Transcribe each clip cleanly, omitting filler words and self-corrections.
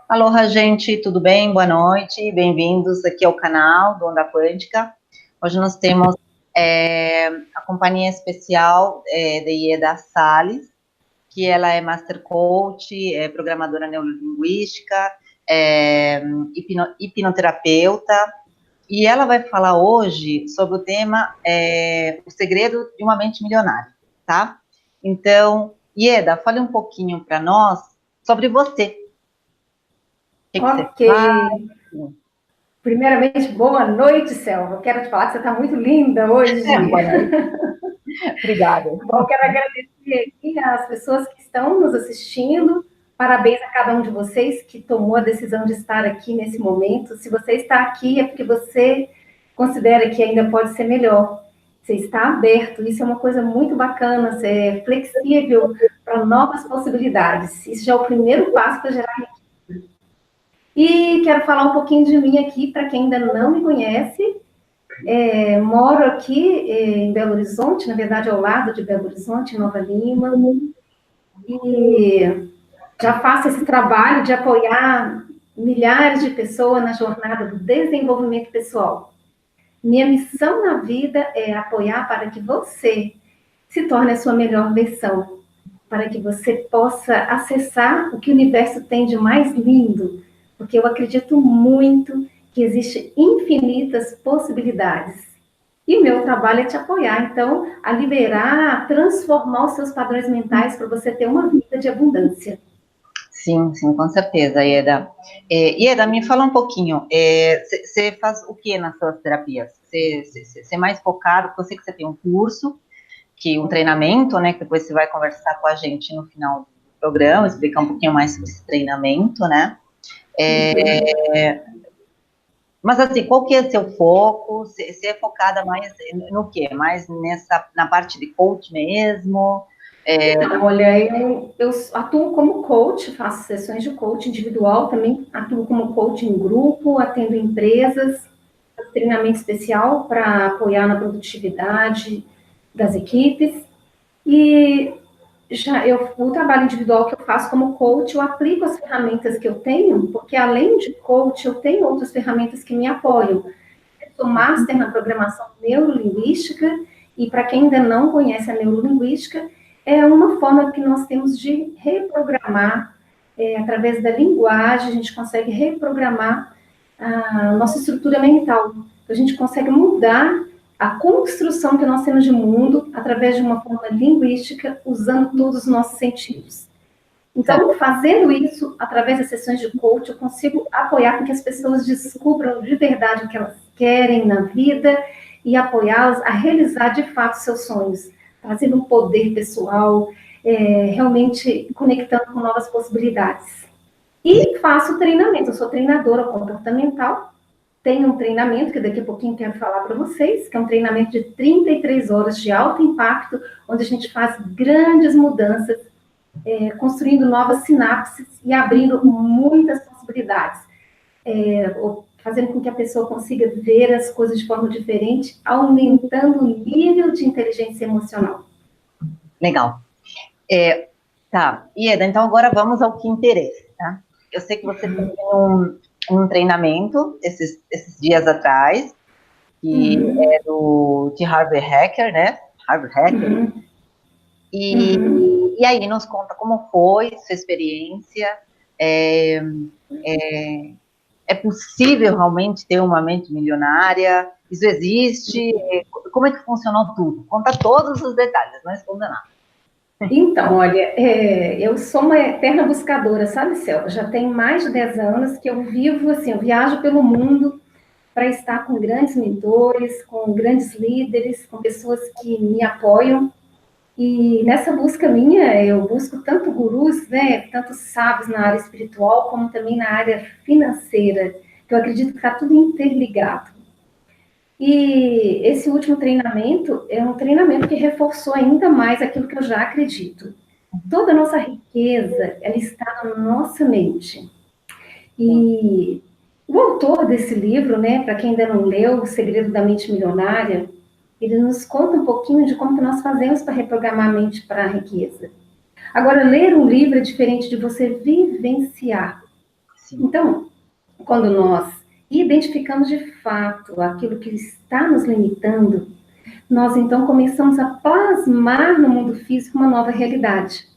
Aloha, gente, tudo bem? Boa noite, bem-vindos aqui ao canal do Onda Quântica. Hoje nós temos a companhia especial de Ieda Salles, que ela é Master Coach, programadora neurolinguística, hipnoterapeuta, e ela vai falar hoje sobre o tema O Segredo de uma Mente Milionária, tá? Então, Ieda, fale um pouquinho para nós sobre você. Ok. Primeiramente, boa noite, Selva. Eu quero te falar que você está muito linda hoje. Boa noite. Obrigada. Bom, quero agradecer aqui às pessoas que estão nos assistindo. Parabéns a cada um de vocês que tomou a decisão de estar aqui nesse momento. Se você está aqui, é porque você considera que ainda pode ser melhor. Você está aberto. Isso é uma coisa muito bacana. Você é flexível para novas possibilidades. Isso já é o primeiro passo para gerar riqueza. E quero falar um pouquinho de mim aqui, para quem ainda não me conhece. Moro aqui em Belo Horizonte, na verdade ao lado de Belo Horizonte, em Nova Lima, e já faço esse trabalho de apoiar milhares de pessoas na jornada do desenvolvimento pessoal. Minha missão na vida é apoiar para que você se torne a sua melhor versão, para que você possa acessar o que o universo tem de mais lindo, porque eu acredito muito que existem infinitas possibilidades. E meu trabalho é te apoiar, então, a liberar, a transformar os seus padrões mentais para você ter uma vida de abundância. Sim, com certeza, Ieda. Ieda, me fala um pouquinho, você faz o que nas suas terapias? Você é mais focado, porque eu sei que você tem um curso, um treinamento, né, que depois você vai conversar com a gente no final do programa, explicar um pouquinho mais sobre esse treinamento, né? Mas assim, qual que é o seu foco? Você é focada mais no quê? Mais na parte de coach mesmo? Olha, eu atuo como coach, faço sessões de coach individual, também atuo como coach em grupo, atendo empresas, treinamento especial para apoiar na produtividade das equipes. E o trabalho individual que eu faço como coach, eu aplico as ferramentas que eu tenho, porque além de coach, eu tenho outras ferramentas que me apoiam. Eu sou master na programação neurolinguística, e para quem ainda não conhece a neurolinguística, é uma forma que nós temos de reprogramar, através da linguagem, a gente consegue reprogramar a nossa estrutura mental. A gente consegue mudar a construção que nós temos de mundo através de uma forma linguística, usando todos os nossos sentidos. Então, fazendo isso, através das sessões de coach, eu consigo apoiar para que as pessoas descubram de verdade o que elas querem na vida e apoiá-las a realizar de fato seus sonhos, trazendo um poder pessoal, realmente conectando com novas possibilidades. E faço treinamento, eu sou treinadora comportamental, tenho um treinamento que daqui a pouquinho quero falar para vocês, que é um treinamento de 33 horas de alto impacto, onde a gente faz grandes mudanças, construindo novas sinapses e abrindo muitas possibilidades, fazendo com que a pessoa consiga ver as coisas de forma diferente, aumentando o nível de inteligência emocional. Legal. Tá, Ieda, então agora vamos ao que interessa, tá? Eu sei que você teve um treinamento esses dias atrás, que é de Harvard Hacker, né? Harvard Hacker. E aí, nos conta como foi sua experiência. É possível realmente ter uma mente milionária? Isso existe? Como é que funcionou tudo? Conta todos os detalhes, não esconda nada. Então, olha, eu sou uma eterna buscadora, sabe, Céu? Já tem mais de 10 anos que eu vivo, assim, eu viajo pelo mundo para estar com grandes mentores, com grandes líderes, com pessoas que me apoiam. E nessa busca minha, eu busco tanto gurus, né, tanto sábios na área espiritual, como também na área financeira, que eu acredito que está tudo interligado. E esse último treinamento é um treinamento que reforçou ainda mais aquilo que eu já acredito. Toda a nossa riqueza, ela está na nossa mente. E o autor desse livro, né, para quem ainda não leu, O Segredo da Mente Milionária, ele nos conta um pouquinho de como que nós fazemos para reprogramar a mente para a riqueza. Agora, ler um livro é diferente de você vivenciar. Então, quando nós identificamos de fato aquilo que está nos limitando, nós então começamos a plasmar no mundo físico uma nova realidade.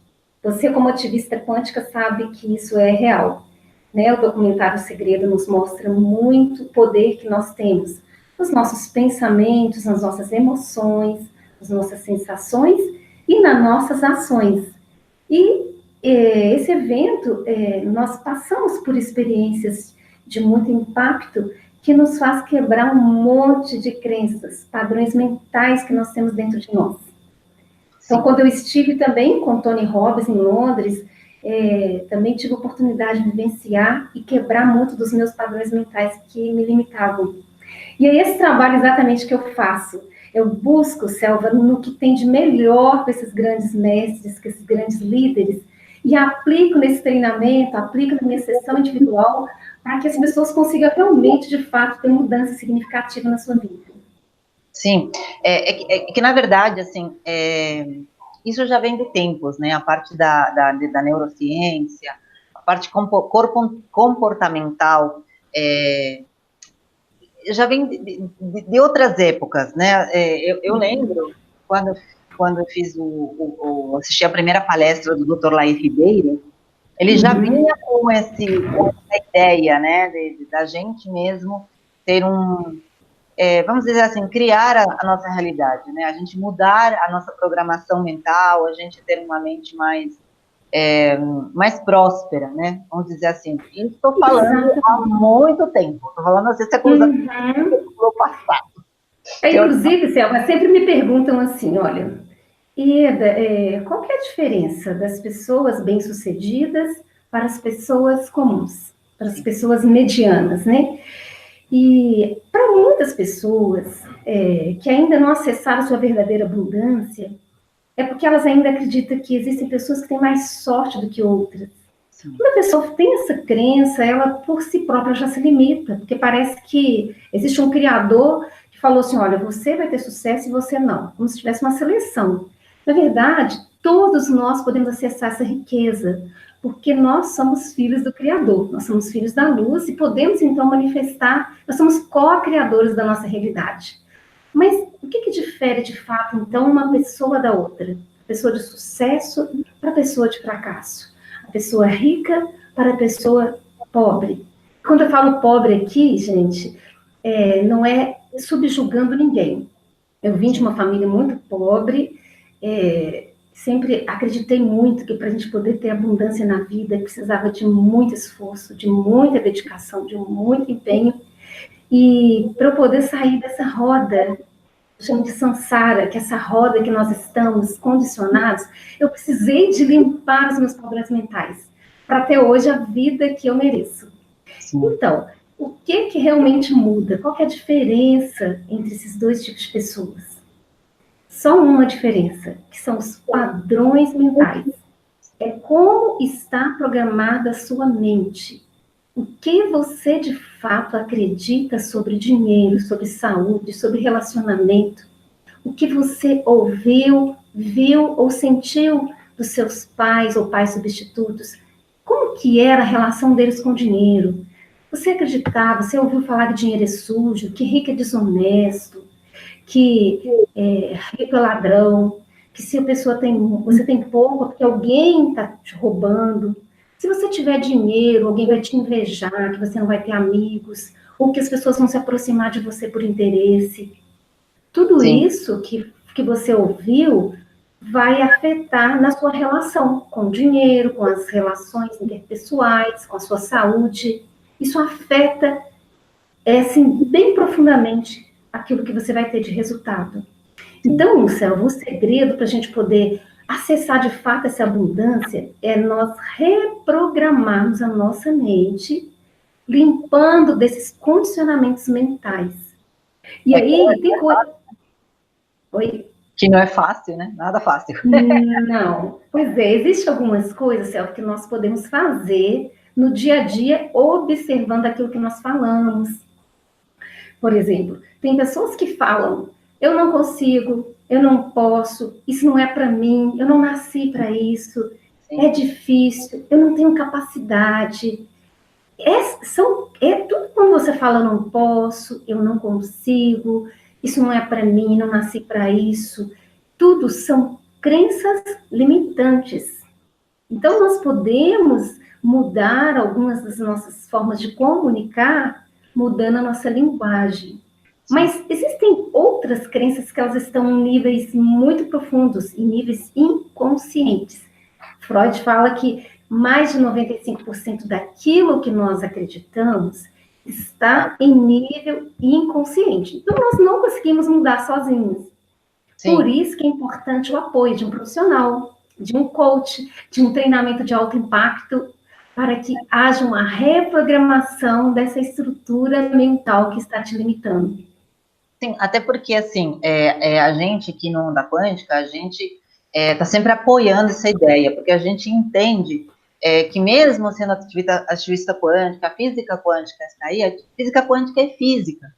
Você, como ativista quântica, sabe que isso é real, né? O documentário Segredo nos mostra muito o poder que nós temos nos nossos pensamentos, nas nossas emoções, nas nossas sensações e nas nossas ações. E esse evento, nós passamos por experiências de muito impacto que nos faz quebrar um monte de crenças, padrões mentais que nós temos dentro de nós. Então, quando eu estive também com Tony Robbins em Londres, também tive a oportunidade de vivenciar e quebrar muito dos meus padrões mentais que me limitavam. E é esse trabalho exatamente que eu faço. Eu busco, Selva, no que tem de melhor com esses grandes mestres, com esses grandes líderes, e aplico nesse treinamento, aplico na minha sessão individual, para que as pessoas consigam realmente, de fato, ter mudança significativa na sua vida. Sim, que na verdade, assim, isso já vem de tempos, né? A parte da neurociência, a parte comportamental, já vem de outras épocas, né? Eu lembro quando eu fiz assisti a primeira palestra do Dr. Laís Ribeiro, ele já vinha com essa ideia, né, da gente mesmo ter vamos dizer assim, criar a nossa realidade, né? A gente mudar a nossa programação mental, a gente ter uma mente mais próspera, né? Vamos dizer assim. E estou falando há muito tempo. Estou falando às vezes é coisa do passado. Inclusive, Selva, sempre me perguntam assim, olha, Ieda, qual que é a diferença das pessoas bem-sucedidas para as pessoas comuns, para as pessoas medianas, né? E para muitas pessoas que ainda não acessaram sua verdadeira abundância, é porque elas ainda acreditam que existem pessoas que têm mais sorte do que outras. Sim. Quando a pessoa tem essa crença, ela por si própria já se limita, porque parece que existe um criador que falou assim, olha, você vai ter sucesso e você não, como se tivesse uma seleção. Na verdade, todos nós podemos acessar essa riqueza, porque nós somos filhos do Criador, nós somos filhos da luz e podemos então manifestar, nós somos co-criadores da nossa realidade. Mas o que difere de fato então uma pessoa da outra? A pessoa de sucesso para a pessoa de fracasso, a pessoa rica para a pessoa pobre. Quando eu falo pobre aqui, gente, não é subjugando ninguém. Eu vim de uma família muito pobre, sempre acreditei muito que para a gente poder ter abundância na vida, precisava de muito esforço, de muita dedicação, de muito empenho. E para eu poder sair dessa roda, chamo de samsara, que é essa roda que nós estamos condicionados, eu precisei de limpar os meus padrões mentais, para ter hoje a vida que eu mereço. Sim. Então, o que realmente muda? Qual que é a diferença entre esses dois tipos de pessoas? Só uma diferença, que são os padrões mentais. É como está programada a sua mente. O que você, de fato, acredita sobre dinheiro, sobre saúde, sobre relacionamento. O que você ouviu, viu ou sentiu dos seus pais ou pais substitutos. Como que era a relação deles com o dinheiro? Você acreditava, você ouviu falar que dinheiro é sujo, que rico é desonesto, que rico é ladrão, que se a pessoa você tem pouco é porque alguém está te roubando. Se você tiver dinheiro, alguém vai te invejar, que você não vai ter amigos, ou que as pessoas vão se aproximar de você por interesse. Tudo Sim. isso que você ouviu vai afetar na sua relação com o dinheiro, com as relações interpessoais, com a sua saúde. Isso afeta, assim, bem profundamente aquilo que você vai ter de resultado. Então, Selva, o segredo para a gente poder acessar de fato essa abundância é nós reprogramarmos a nossa mente, limpando desses condicionamentos mentais. E aí, tem coisa... Oi? Que não é fácil, né? Nada fácil. Não. Pois é, existem algumas coisas, Selva, que nós podemos fazer no dia a dia, observando aquilo que nós falamos. Por exemplo, tem pessoas que falam, eu não consigo, eu não posso, isso não é para mim, eu não nasci para isso, Sim. é difícil, eu não tenho capacidade. Tudo quando você fala não posso, eu não consigo, isso não é para mim, não nasci para isso, tudo são crenças limitantes. Então, nós podemos mudar algumas das nossas formas de comunicar, mudando a nossa linguagem. Sim. Mas existem outras crenças que elas estão em níveis muito profundos, em níveis inconscientes. Freud fala que mais de 95% daquilo que nós acreditamos está em nível inconsciente. Então, nós não conseguimos mudar sozinhos. Por Sim. isso que é importante o apoio de um profissional, de um coach, de um treinamento de alto impacto, para que haja uma reprogramação dessa estrutura mental que está te limitando. Sim, até porque, assim, a gente aqui no Onda Quântica, a gente está sempre apoiando essa ideia, porque a gente entende que mesmo sendo ativista quântica, a física quântica está aí, a física quântica é física,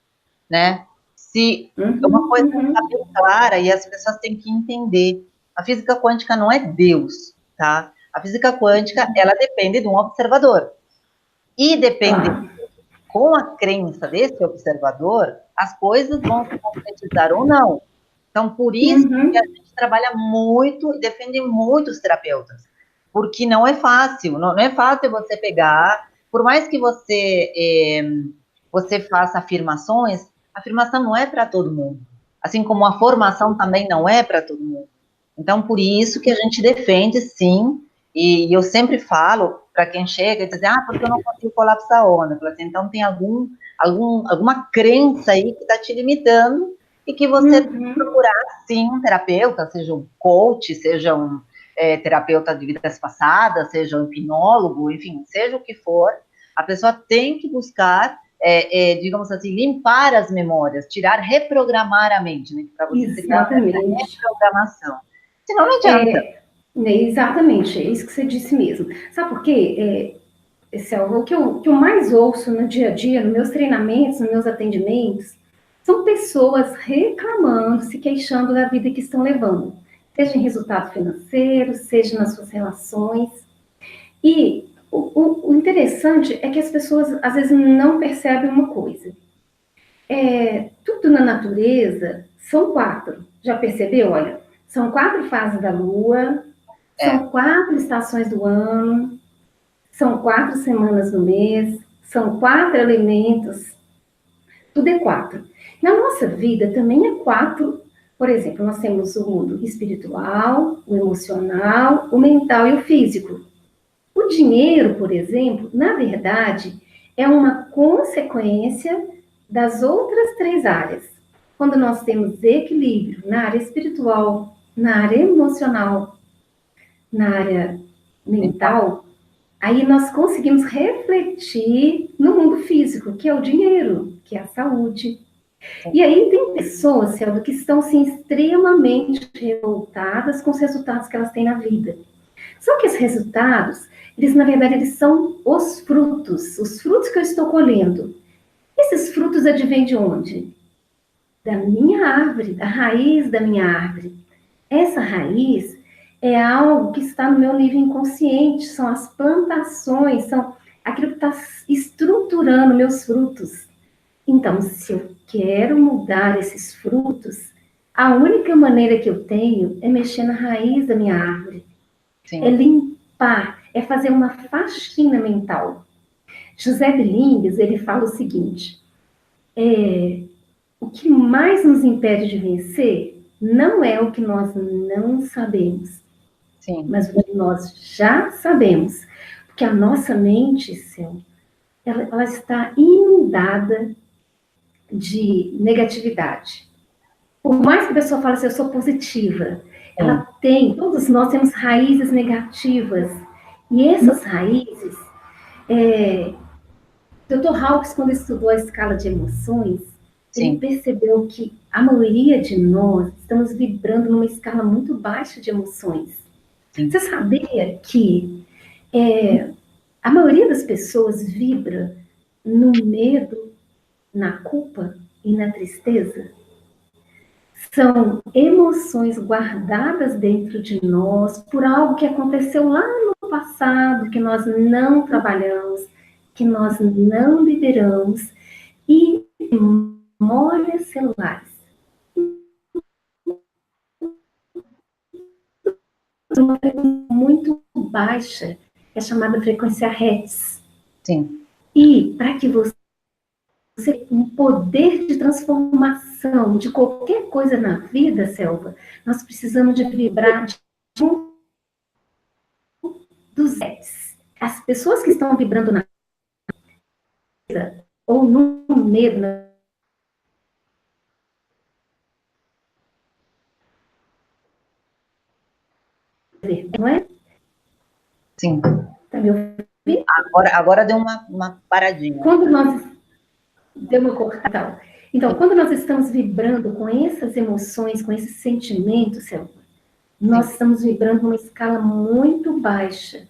né? Se uma coisa está bem clara e as pessoas têm que entender, a física quântica não é Deus, tá? A física quântica, ela depende de um observador. E depende com a crença desse observador, as coisas vão se concretizar ou não. Então, por isso que a gente trabalha muito e defende muito os terapeutas, porque não é fácil, não é fácil você pegar, por mais que você faça afirmações, a afirmação não é para todo mundo, assim como a formação também não é para todo mundo. Então, por isso que a gente defende, sim, e eu sempre falo para quem chega e diz, porque eu não consigo colapsar a onda. Eu falo assim, então tem alguma crença aí que está te limitando e que você tem que procurar, sim, um terapeuta, seja um coach, seja um terapeuta de vidas passadas, seja um hipnólogo, enfim, seja o que for, a pessoa tem que buscar, digamos assim, limpar as memórias, reprogramar a mente, né, para você criar essa reprogramação. Senão não adianta. Exatamente, é isso que você disse mesmo. Sabe por quê? Esse é o que eu mais ouço no dia a dia, nos meus treinamentos, nos meus atendimentos, são pessoas reclamando, se queixando da vida que estão levando, seja em resultado financeiro, seja nas suas relações. E o interessante é que as pessoas, às vezes, não percebem uma coisa. Tudo na natureza são 4. Já percebeu? Olha, são 4 fases da Lua, são 4 estações do ano, são 4 semanas no mês, são 4 elementos, tudo é 4. Na nossa vida também é 4. Por exemplo, nós temos o mundo espiritual, o emocional, o mental e o físico. O dinheiro, por exemplo, na verdade, é uma consequência das outras 3 áreas. Quando nós temos equilíbrio na área espiritual, na área emocional, na área mental, aí nós conseguimos refletir no mundo físico, que é o dinheiro, que é a saúde. E aí tem pessoas, Selva, que estão assim, extremamente revoltadas com os resultados que elas têm na vida. Só que esses resultados, eles na verdade eles são os frutos que eu estou colhendo. Esses frutos advêm de onde? Da minha árvore, da raiz da minha árvore. Essa raiz é algo que está no meu nível inconsciente, são as plantações, são aquilo que está estruturando meus frutos. Então, se eu quero mudar esses frutos, a única maneira que eu tenho é mexer na raiz da minha árvore. Sim. É limpar, é fazer uma faxina mental. José Bilingues, ele fala o seguinte, o que mais nos impede de vencer não é o que nós não sabemos, sim, mas o que nós já sabemos. Porque a nossa mente, Céu, ela está inundada de negatividade. Por mais que a pessoa fale assim, eu sou positiva, ela tem, todos nós temos raízes negativas. E essas raízes, Dr. Hawkes, quando estudou a escala de emoções, sim, ele percebeu que a maioria de nós estamos vibrando numa escala muito baixa de emoções. Sim. Você sabia que a maioria das pessoas vibra no medo, na culpa e na tristeza? São emoções guardadas dentro de nós por algo que aconteceu lá no passado, que nós não trabalhamos, que nós não liberamos e memórias celulares. Uma frequência muito baixa, que é chamada frequência Hertz. Sim. E para que você tenha um poder de transformação de qualquer coisa na vida, Selva, nós precisamos de vibrar de 200. As pessoas que estão vibrando na vida, ou no medo, não é? Sim. Tá me ouvindo? Agora deu uma paradinha. Quando nós... Deu uma cortada. Então, quando nós estamos vibrando com essas emoções, com esses sentimentos, Selva, nós estamos vibrando numa escala muito baixa.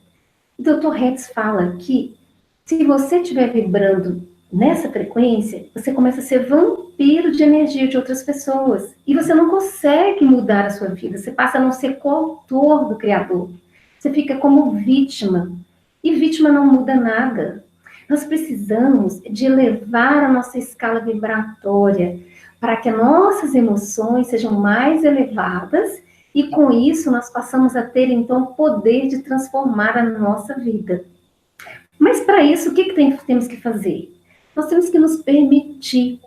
O Dr. Hertz fala que se você estiver vibrando nessa frequência, você começa a ser vampiro de energia de outras pessoas. E você não consegue mudar a sua vida. Você passa a não ser coautor do Criador. Você fica como vítima. E vítima não muda nada. Nós precisamos de elevar a nossa escala vibratória para que nossas emoções sejam mais elevadas e com isso nós passamos a ter então o poder de transformar a nossa vida. Mas para isso, o que temos que fazer? Nós temos que nos permitir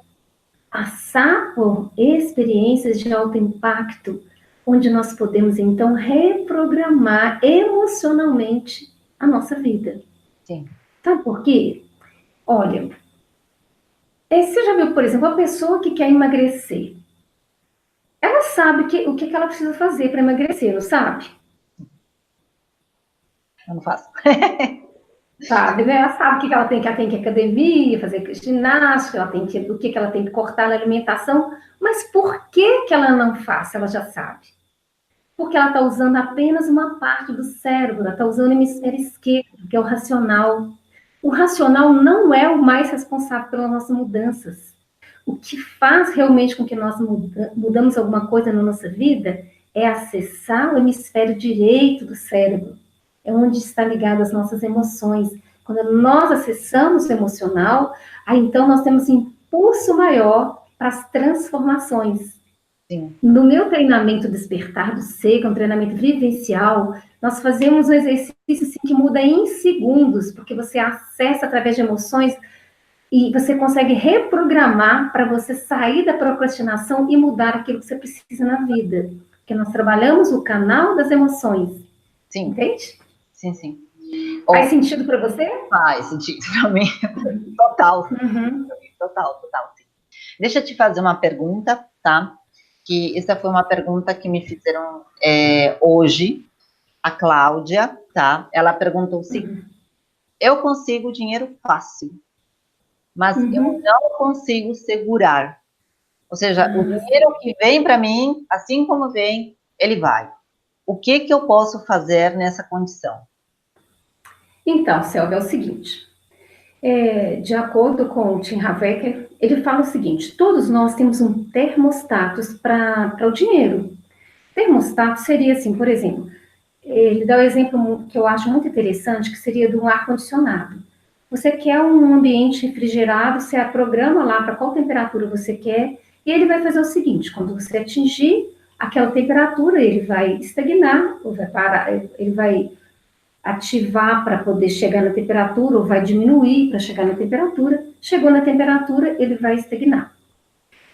passar por experiências de alto impacto, onde nós podemos então reprogramar emocionalmente a nossa vida. Sim. Sabe por quê? Olha, você já viu, por exemplo, uma pessoa que quer emagrecer. Ela sabe o que ela precisa fazer para emagrecer, não sabe? Eu não faço. Sabe, né? Ela sabe que ela tem que ir à academia, fazer ginástica, o que ela tem que cortar na alimentação, mas por que ela não faz? Ela já sabe. Porque ela está usando apenas uma parte do cérebro, ela está usando o hemisfério esquerdo, que é o racional. O racional não é o mais responsável pelas nossas mudanças. O que faz realmente com que nós mudamos alguma coisa na nossa vida é acessar o hemisfério direito do cérebro. É onde está ligado as nossas emoções. Quando nós acessamos o emocional, aí então nós temos um impulso maior para as transformações. Sim. No meu treinamento Despertar do Ser, que é um treinamento vivencial, nós fazemos um exercício assim, que muda em segundos, porque você acessa através de emoções e você consegue reprogramar para você sair da procrastinação e mudar aquilo que você precisa na vida. Porque nós trabalhamos o canal das emoções. Sim. Entende? Sim, sim. Faz sentido para você? Faz sentido para mim. Total. Uhum. Total. Sim. Deixa eu te fazer uma pergunta, tá? Que essa foi uma pergunta que me fizeram hoje. A Cláudia, tá? Ela perguntou o seguinte: eu consigo dinheiro fácil, mas eu não consigo segurar. Ou seja, o dinheiro que vem para mim, assim como vem, ele vai. O que eu posso fazer nessa condição? Então, Selva, é o seguinte. De acordo com o Tim Havecker, ele fala o seguinte: todos nós temos um termostato para o dinheiro. Termostato seria assim, por exemplo, ele dá um exemplo que eu acho muito interessante, que seria de um ar-condicionado. Você quer um ambiente refrigerado, você programa lá para qual temperatura você quer, e ele vai fazer o seguinte: quando você atingir aquela temperatura, ele vai estagnar, ou vai parar, ele vai ativar para poder chegar na temperatura, ou vai diminuir para chegar na temperatura. Chegou na temperatura, ele vai estagnar.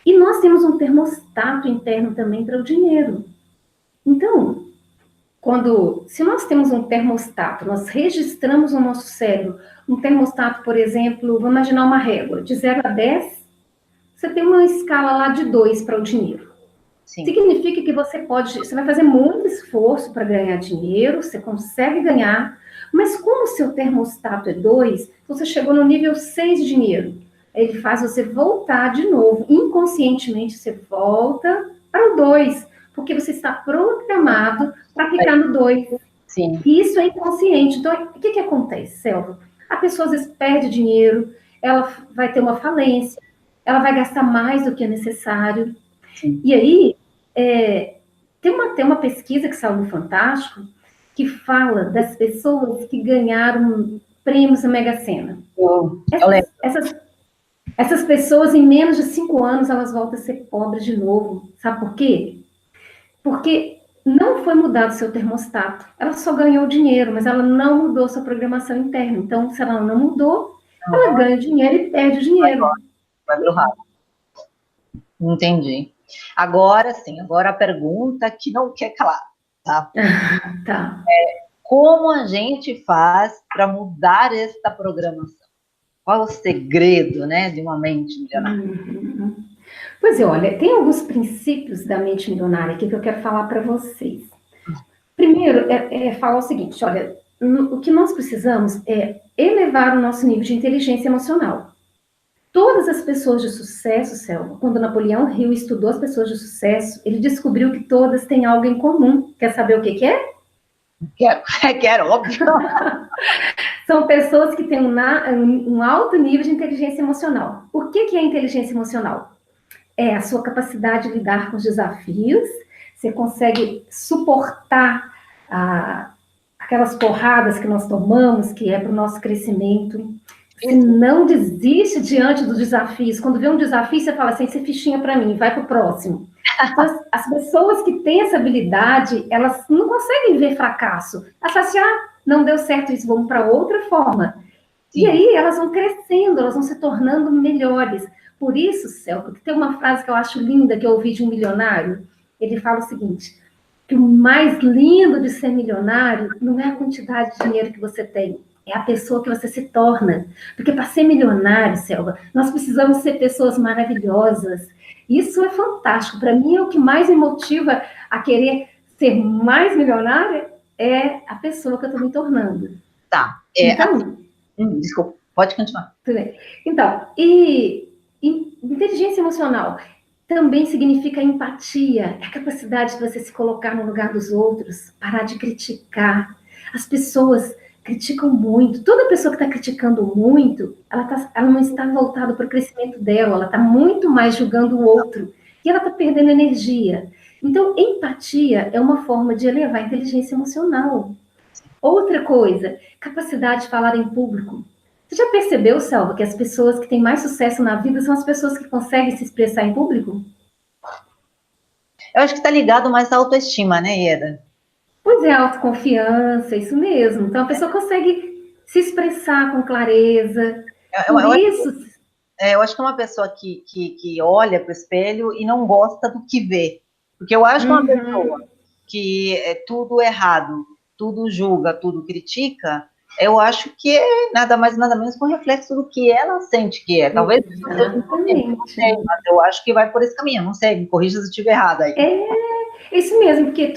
E nós temos um termostato interno também para o dinheiro. Então, se nós temos um termostato, nós registramos no nosso cérebro um termostato, por exemplo, vamos imaginar uma régua, de 0 a 10, você tem uma escala lá de 2 para o dinheiro. Sim. Significa que você vai fazer muito esforço para ganhar dinheiro, você consegue ganhar, mas como o seu termostato é 2, você chegou no nível 6 de dinheiro. Ele faz você voltar de novo, inconscientemente você volta para o 2, porque você está programado para ficar no 2. Sim. E isso é inconsciente. Então, o que acontece, Selva? A pessoa às vezes perde dinheiro, ela vai ter uma falência, ela vai gastar mais do que é necessário. Sim. E aí, tem uma pesquisa que saiu no Fantástico que fala das pessoas que ganharam, prêmios da Mega Sena. Eu lembro. Essas pessoas, em menos de 5 anos, elas voltam a ser pobres de novo. Sabe por quê? Porque não foi mudado seu termostato. Ela só ganhou dinheiro, mas ela não mudou sua programação interna. Então, se ela não mudou, ela ganha dinheiro e perde o dinheiro. Vai pro ralo. Entendi. Agora sim, agora a pergunta que não quer calar, tá? Tá. Como a gente faz para mudar esta programação? Qual é o segredo, né, de uma mente milionária? Pois é, olha, tem alguns princípios da mente milionária aqui que eu quero falar para vocês. Primeiro, falar o seguinte, olha, o que nós precisamos é elevar o nosso nível de inteligência emocional. Todas as pessoas de sucesso, Selma, quando Napoleão Hill estudou as pessoas de sucesso, ele descobriu que todas têm algo em comum. Quer saber o que é? Quero, óbvio. São pessoas que têm um alto nível de inteligência emocional. O que é inteligência emocional? É a sua capacidade de lidar com os desafios, você consegue suportar aquelas porradas que nós tomamos, que é para o nosso crescimento. Você não desiste diante dos desafios. Quando vê um desafio, você fala assim, essa fichinha para mim, vai para o próximo. Então, as pessoas que têm essa habilidade, elas não conseguem ver fracasso. Elas falam assim, não deu certo isso, vamos para outra forma. Sim. E aí elas vão crescendo, elas vão se tornando melhores. Por isso, Celso, tem uma frase que eu acho linda, que eu ouvi de um milionário. Ele fala o seguinte, que o mais lindo de ser milionário não é a quantidade de dinheiro que você tem, é a pessoa que você se torna. Porque para ser milionário, Selva, nós precisamos ser pessoas maravilhosas. Isso é fantástico. Para mim, é o que mais me motiva a querer ser mais milionária é a pessoa que eu estou me tornando. Tá. Então, desculpa, pode continuar. Tudo bem. Então, e inteligência emocional também significa empatia, é a capacidade de você se colocar no lugar dos outros, parar de criticar. As pessoas criticam muito. Toda pessoa que está criticando muito, ela não está voltada para o crescimento dela, ela está muito mais julgando o outro. E ela está perdendo energia. Então, empatia é uma forma de elevar a inteligência emocional. Outra coisa, capacidade de falar em público. Você já percebeu, Selva, que as pessoas que têm mais sucesso na vida são as pessoas que conseguem se expressar em público? Eu acho que está ligado mais à autoestima, né, Ieda? Pois é, autoconfiança, isso mesmo. Então, a pessoa consegue se expressar com clareza. Eu acho que é uma pessoa que olha para o espelho e não gosta do que vê. Porque eu acho que uma pessoa que é tudo errado, tudo julga, tudo critica, eu acho que é nada mais, nada menos que um reflexo do que ela sente que é. Talvez não seja não sei, mas eu acho que vai por esse caminho. Não sei, me corrija se eu estiver errada aí. É isso mesmo, porque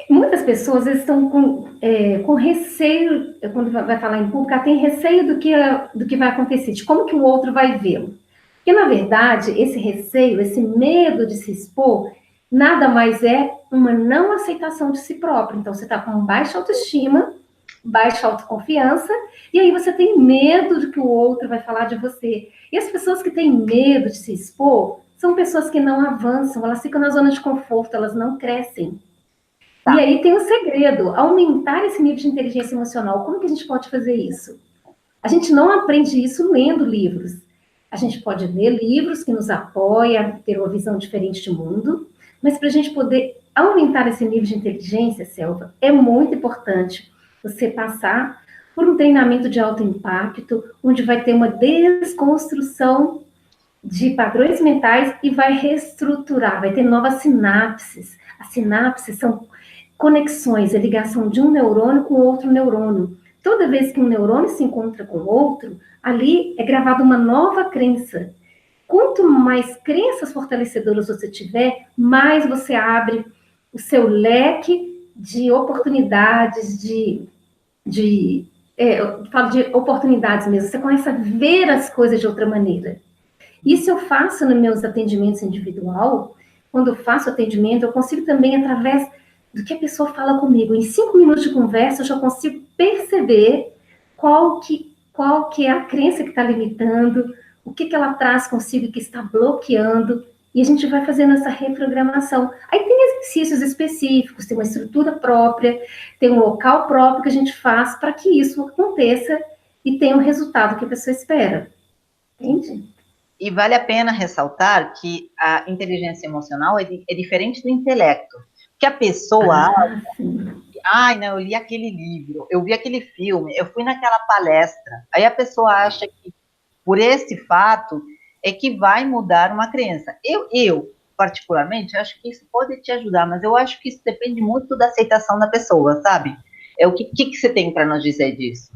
muitas pessoas estão com receio, quando vai falar em público, ela tem receio do que vai acontecer, de como que o outro vai vê-lo. Porque, na verdade, esse receio, esse medo de se expor, nada mais é uma não aceitação de si próprio. Então, você está com baixa autoestima, baixa autoconfiança, e aí você tem medo de que o outro vai falar de você. E as pessoas que têm medo de se expor são pessoas que não avançam, elas ficam na zona de conforto, elas não crescem. Tá. E aí tem um segredo, aumentar esse nível de inteligência emocional. Como que a gente pode fazer isso? A gente não aprende isso lendo livros. A gente pode ler livros que nos apoiam a ter uma visão diferente de mundo, mas para a gente poder aumentar esse nível de inteligência, Selva, é muito importante você passar por um treinamento de alto impacto, onde vai ter uma desconstrução de padrões mentais e vai reestruturar, vai ter novas sinapses. As sinapses são conexões, a ligação de um neurônio com outro neurônio. Toda vez que um neurônio se encontra com outro, ali é gravada uma nova crença. Quanto mais crenças fortalecedoras você tiver, mais você abre o seu leque de oportunidades, eu falo de oportunidades mesmo, você começa a ver as coisas de outra maneira. Isso eu faço nos meus atendimentos individual. Quando eu faço atendimento, eu consigo também, através do que a pessoa fala comigo, em 5 minutos de conversa, eu já consigo perceber qual que é a crença que está limitando, o que ela traz consigo que está bloqueando, e a gente vai fazendo essa reprogramação. Aí tem exercícios específicos, tem uma estrutura própria, tem um local próprio que a gente faz para que isso aconteça e tem o resultado que a pessoa espera. Entende? E vale a pena ressaltar que a inteligência emocional é diferente do intelecto. Que a pessoa, ai, não, eu li aquele livro, eu vi aquele filme, eu fui naquela palestra. Aí a pessoa acha que por esse fato é que vai mudar uma crença. Eu particularmente, acho que isso pode te ajudar, mas eu acho que isso depende muito da aceitação da pessoa, sabe? O que você tem para nos dizer disso?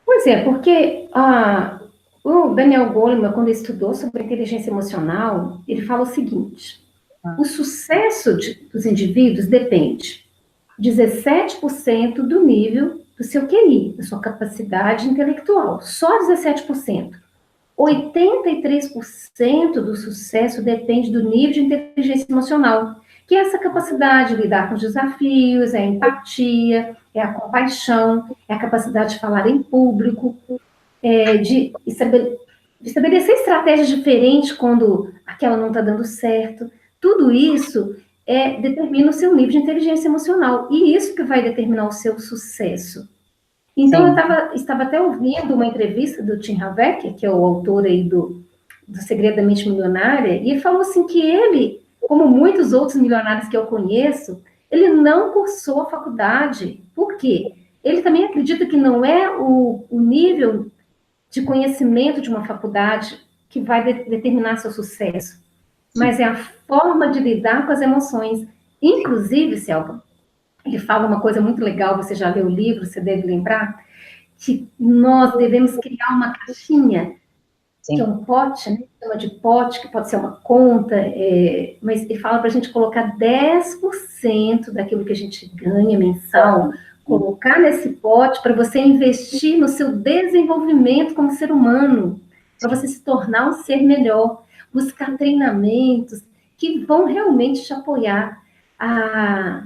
Pois é, porque o Daniel Goleman, quando ele estudou sobre inteligência emocional, ele fala o seguinte: o sucesso dos indivíduos depende 17% do nível do seu QI, da sua capacidade intelectual, só 17%. 83% do sucesso depende do nível de inteligência emocional, que é essa capacidade de lidar com os desafios, é a empatia, é a compaixão, é a capacidade de falar em público, de estabelecer estratégias diferentes quando aquela não está dando certo. Tudo isso determina o seu nível de inteligência emocional, e isso que vai determinar o seu sucesso. Então, eu estava até ouvindo uma entrevista do Tim Havek, que é o autor aí do Segredo da Mente Milionária, e ele falou assim que ele, como muitos outros milionários que eu conheço, ele não cursou a faculdade. Por quê? Ele também acredita que não é o nível de conhecimento de uma faculdade que vai determinar seu sucesso, mas é a forma de lidar com as emoções. Inclusive, Selva, ele fala uma coisa muito legal, você já leu o livro, você deve lembrar, que nós devemos criar uma caixinha, que é um pote, né? Chama de pote, que pode ser uma conta, mas ele fala para a gente colocar 10% daquilo que a gente ganha mensal, colocar nesse pote para você investir no seu desenvolvimento como ser humano, para você se tornar um ser melhor, buscar treinamentos que vão realmente te apoiar a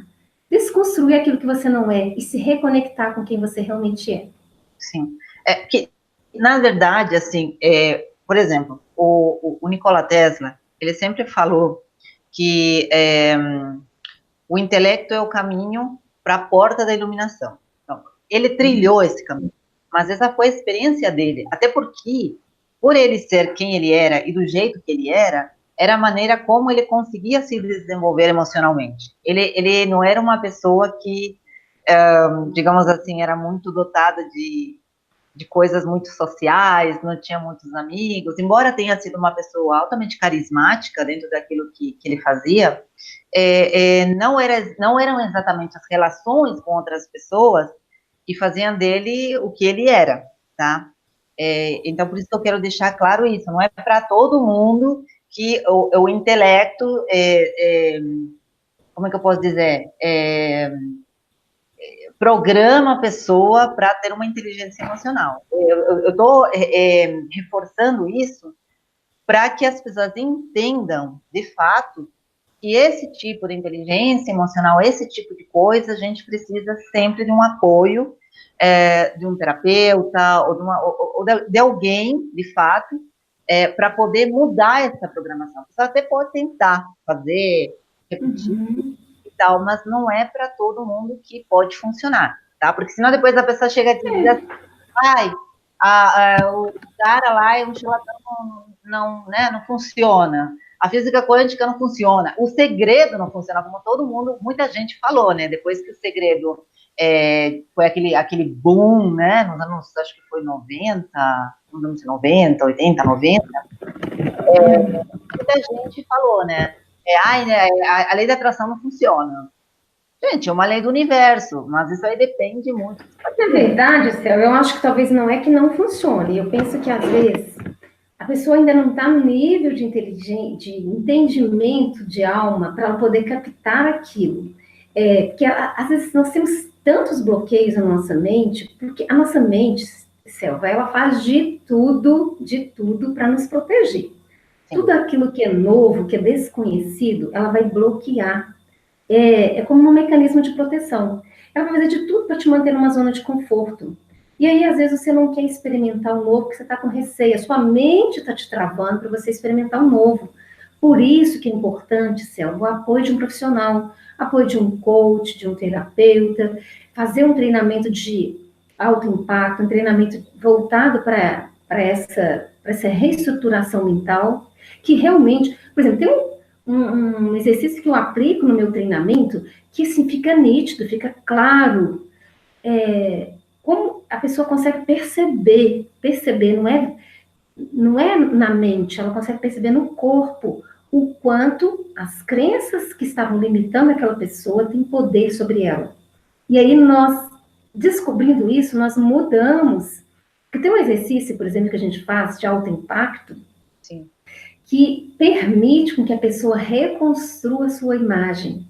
desconstruir aquilo que você não é e se reconectar com quem você realmente é. Sim. Que, na verdade, assim, por exemplo, o Nikola Tesla, ele sempre falou que o intelecto é o caminho para a porta da iluminação. Então, ele trilhou esse caminho, mas essa foi a experiência dele, até porque, por ele ser quem ele era e do jeito que ele era a maneira como ele conseguia se desenvolver emocionalmente. Ele não era uma pessoa que, digamos assim, era muito dotada de coisas muito sociais, não tinha muitos amigos, embora tenha sido uma pessoa altamente carismática dentro daquilo que ele fazia, não eram exatamente as relações com outras pessoas que faziam dele o que ele era, tá? Então, por isso que eu quero deixar claro isso, não é para todo mundo que o intelecto, como é que eu posso dizer, programa a pessoa para ter uma inteligência emocional. Eu estou reforçando isso para que as pessoas entendam, de fato, que esse tipo de inteligência emocional, esse tipo de coisa, a gente precisa sempre de um apoio de um terapeuta ou de alguém, de fato, para poder mudar essa programação. Você até pode tentar fazer, repetir, e tal, mas não é para todo mundo que pode funcionar, tá? Porque senão depois a pessoa chega e diz assim, o cara lá é um charlatão, não funciona. A física quântica não funciona. O segredo não funciona, como todo mundo, muita gente falou, né? Depois que o segredo foi aquele boom, né? Nos anos, acho que foi 90, nos anos 90, 80, 90. Muita gente falou, né? A lei da atração não funciona. Gente, é uma lei do universo, mas isso aí depende muito. Na verdade, Céu, eu acho que talvez não é que não funcione. Eu penso que, às vezes, a pessoa ainda não está no nível de entendimento de alma para ela poder captar aquilo. Porque, às vezes, nós temos tantos bloqueios na nossa mente, porque a nossa mente, Selva, ela faz de tudo para nos proteger. Sim. Tudo aquilo que é novo, que é desconhecido, ela vai bloquear. É como um mecanismo de proteção. Ela vai fazer de tudo para te manter numa zona de conforto. E aí, às vezes, você não quer experimentar o novo, porque você está com receio. A sua mente está te travando para você experimentar o novo. Por isso que é importante, Céu, o apoio de um profissional, apoio de um coach, de um terapeuta, fazer um treinamento de alto impacto, um treinamento voltado para essa reestruturação mental, que realmente, por exemplo, tem um exercício que eu aplico no meu treinamento, que assim, fica nítido, fica claro, como a pessoa consegue perceber, não é na mente, ela consegue perceber no corpo o quanto as crenças que estavam limitando aquela pessoa têm poder sobre ela. E aí nós, descobrindo isso, nós mudamos. Porque tem um exercício, por exemplo, que a gente faz de alto impacto, Sim. que permite com que a pessoa reconstrua a sua imagem.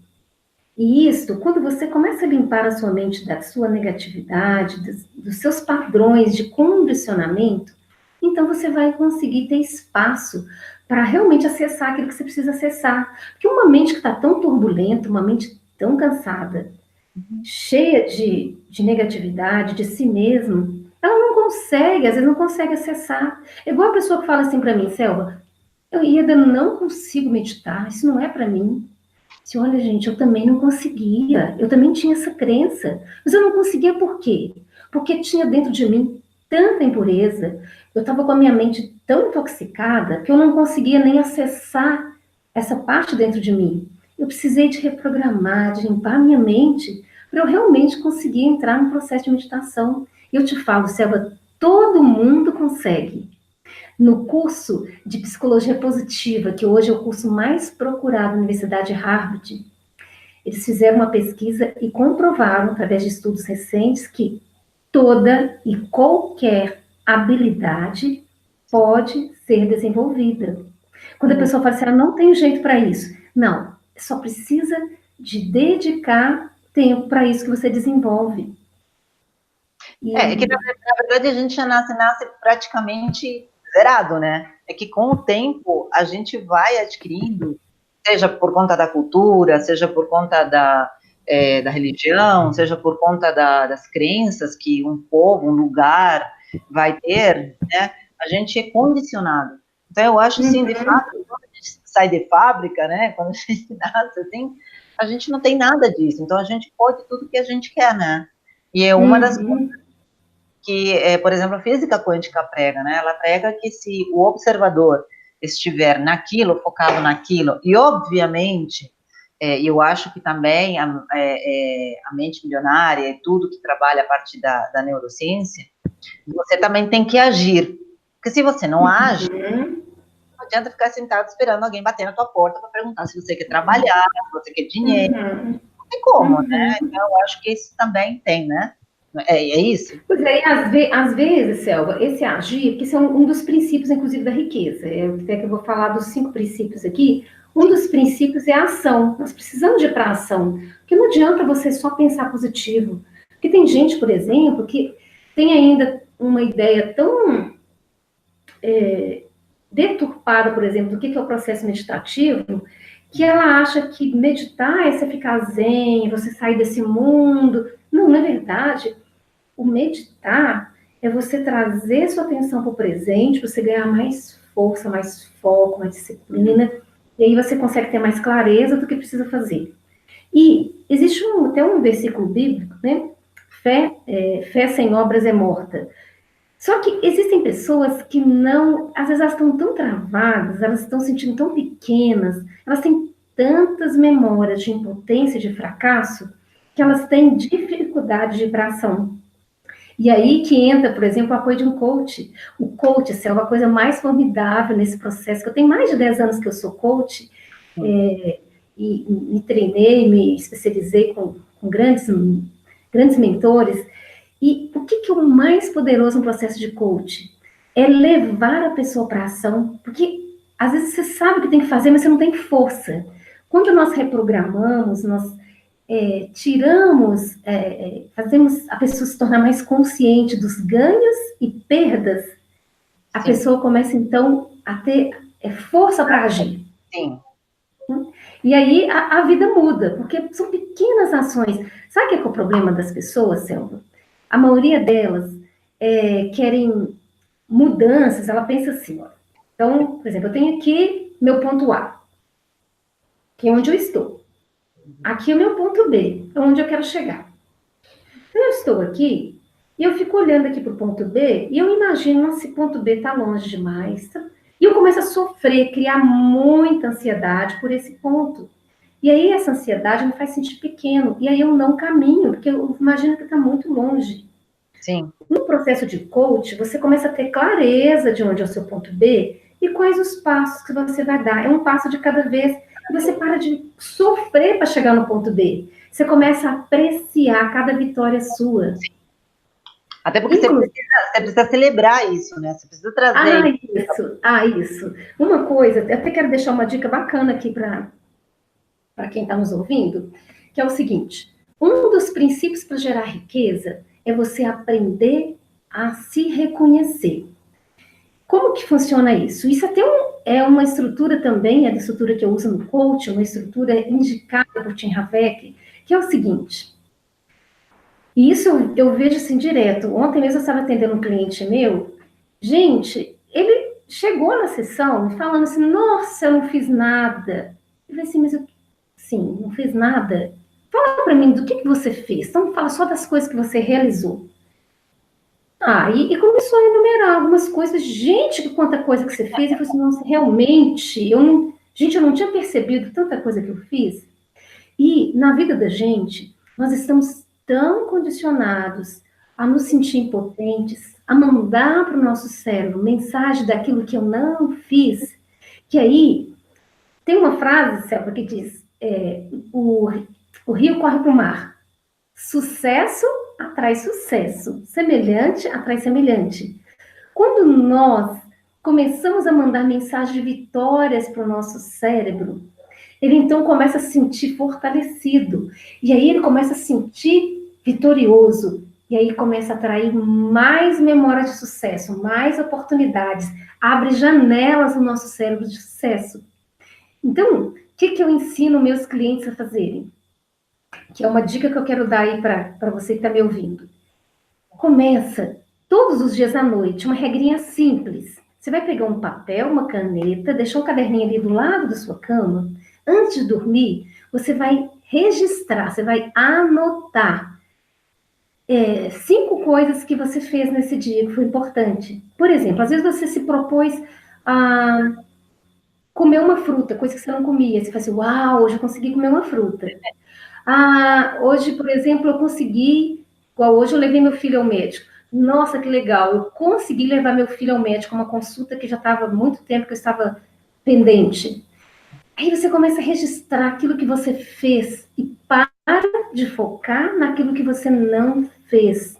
E isso, quando você começa a limpar a sua mente da sua negatividade, dos seus padrões de condicionamento, então você vai conseguir ter espaço para realmente acessar aquilo que você precisa acessar. Porque uma mente que está tão turbulenta, uma mente tão cansada, cheia de negatividade, de si mesmo, ela não consegue, às vezes não consegue acessar. É igual a pessoa que fala assim para mim, Selva, Ieda, não consigo meditar, isso não é para mim. Se olha, gente, eu também não conseguia, eu também tinha essa crença, mas eu não conseguia por quê? Porque tinha dentro de mim tanta impureza, eu estava com a minha mente tão intoxicada que eu não conseguia nem acessar essa parte dentro de mim. Eu precisei de reprogramar, de limpar a minha mente para eu realmente conseguir entrar no processo de meditação. E eu te falo, Selva, todo mundo consegue. No curso de Psicologia Positiva, que hoje é o curso mais procurado na Universidade de Harvard, eles fizeram uma pesquisa e comprovaram, através de estudos recentes, que toda e qualquer habilidade pode ser desenvolvida. Quando a pessoa fala assim, não tem jeito para isso. Não, só precisa de dedicar tempo para isso que você desenvolve. É que, na verdade, a gente já nasce praticamente zerado, né? É que com o tempo a gente vai adquirindo, seja por conta da cultura, seja por conta da religião, seja por conta das crenças que um povo, um lugar vai ter, né? A gente é condicionado. Então, eu acho, sim, de fato, quando a gente sai de fábrica, né? Quando a gente nasce, assim, a gente não tem nada disso. Então, a gente pode tudo que a gente quer, né? E é uma das coisas que, por exemplo, a física quântica prega, né? Ela prega que se o observador estiver naquilo, focado naquilo, e obviamente, eu acho que também a mente milionária e tudo que trabalha a partir da neurociência, você também tem que agir. Porque se você não age, não adianta ficar sentado esperando alguém bater na tua porta para perguntar se você quer trabalhar, se você quer dinheiro. Não tem como, né? Então, eu acho que isso também tem, né? É isso? Pois é, às vezes, Selva, esse agir, que são um dos princípios, inclusive, da riqueza. Até que eu vou falar dos 5 princípios aqui. Um dos princípios é a ação. Nós precisamos de ir para a ação. Porque não adianta você só pensar positivo. Porque tem gente, por exemplo, que tem ainda uma ideia tão deturpada, por exemplo, do que é o processo meditativo, que ela acha que meditar é você ficar zen, você sair desse mundo. Não, na verdade, o meditar é você trazer sua atenção para o presente, você ganhar mais força, mais foco, mais disciplina, e aí você consegue ter mais clareza do que precisa fazer. E existe até um versículo bíblico, né? Fé sem obras é morta. Só que existem pessoas que não, às vezes elas estão tão travadas, elas estão se sentindo tão pequenas, elas têm tantas memórias de impotência, de fracasso, que elas têm dificuldade de ir para a ação. E aí que entra, por exemplo, o apoio de um coach. O coach assim, é uma coisa mais formidável nesse processo, que eu tenho mais de 10 anos que eu sou coach, e me treinei, me especializei com grandes mentores. E o que é o mais poderoso no processo de coach? É levar a pessoa para a ação, porque às vezes você sabe o que tem que fazer, mas você não tem força. Quando nós reprogramamos, nós fazemos a pessoa se tornar mais consciente dos ganhos e perdas, a pessoa começa, então, a ter força para agir. Sim. E aí a vida muda, porque são pequenas ações. Sabe o que é o problema das pessoas, Selva? A maioria delas querem mudanças, ela pensa assim, ó. Então, por exemplo, eu tenho aqui meu ponto A, que é onde eu estou. Aqui é o meu ponto B, é onde eu quero chegar. Então, eu estou aqui, E eu fico olhando aqui para o ponto B, e eu imagino, nossa, esse ponto B está longe demais. E eu começo a sofrer, criar muita ansiedade por esse ponto. E aí essa ansiedade me faz sentir pequeno, e aí eu não caminho, porque eu imagino que está muito longe. Sim. No processo de coach, você começa a ter clareza de onde é o seu ponto B e quais os passos que você vai dar. É um passo de cada vez. E você para de sofrer para chegar no ponto B. Você começa a apreciar cada vitória sua. Até porque você precisa celebrar isso, né? Você precisa trazer. Isso. Uma coisa, eu até quero deixar uma dica bacana aqui para quem está nos ouvindo, que é o seguinte: um dos princípios para gerar riqueza é você aprender a se reconhecer. Como que funciona isso? Isso até é uma estrutura também, é a estrutura que eu uso no coaching, uma estrutura indicada por Tim Havek, que é o seguinte. E isso eu vejo assim direto. Ontem mesmo eu estava atendendo um cliente meu. Gente, ele chegou na sessão falando assim, nossa, eu não fiz nada. Eu falei assim, mas sim, não fiz nada. Fala para mim do que você fez. Então fala só das coisas que você realizou. E começou a enumerar algumas coisas. Gente, que quanta coisa que você fez. Eu falei assim, nossa, realmente, eu não tinha percebido tanta coisa que eu fiz. E na vida da gente, nós estamos tão condicionados a nos sentir impotentes, a mandar para o nosso cérebro mensagem daquilo que eu não fiz, que aí tem uma frase, Selva, que diz, o rio corre para o mar. Sucesso atrai sucesso, semelhante atrai semelhante. Quando nós começamos a mandar mensagens de vitórias para o nosso cérebro, ele então começa a se sentir fortalecido. E aí ele começa a se sentir vitorioso. E aí começa a atrair mais memória de sucesso, mais oportunidades. Abre janelas no nosso cérebro de sucesso. Então, o que eu ensino meus clientes a fazerem? Que é uma dica que eu quero dar aí para você que está me ouvindo. Começa todos os dias à noite, uma regrinha simples. Você vai pegar um papel, uma caneta, deixar um caderninho ali do lado da sua cama. Antes de dormir, você vai registrar, você vai anotar 5 coisas que você fez nesse dia que foi importante. Por exemplo, às vezes você se propôs a comer uma fruta, coisa que você não comia. Você fala assim, uau, hoje eu consegui comer uma fruta. Hoje, por exemplo, eu consegui, igual hoje eu levei meu filho ao médico. Nossa, que legal, eu consegui levar meu filho ao médico, uma consulta que já estava há muito tempo que eu estava pendente. Aí você começa a registrar aquilo que você fez e para de focar naquilo que você não fez.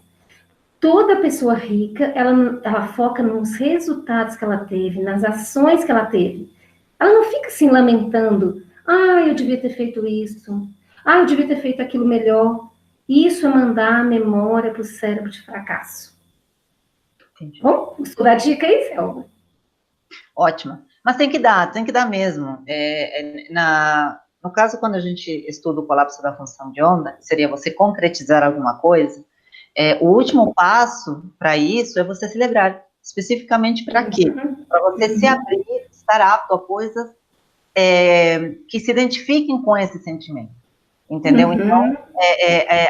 Toda pessoa rica, ela foca nos resultados que ela teve, nas ações que ela teve. Ela não fica se lamentando. Eu devia ter feito isso. Eu devia ter feito aquilo melhor. Isso é mandar a memória para o cérebro de fracasso. Entendi. Bom, gostou da dica aí, Selva? Ótima. Mas tem que dar mesmo. No caso, quando a gente estuda o colapso da função de onda, seria você concretizar alguma coisa, o último passo para isso é você celebrar. Especificamente para quê? Para você se abrir, estar apto a coisas que se identifiquem com esse sentimento. Entendeu? Então,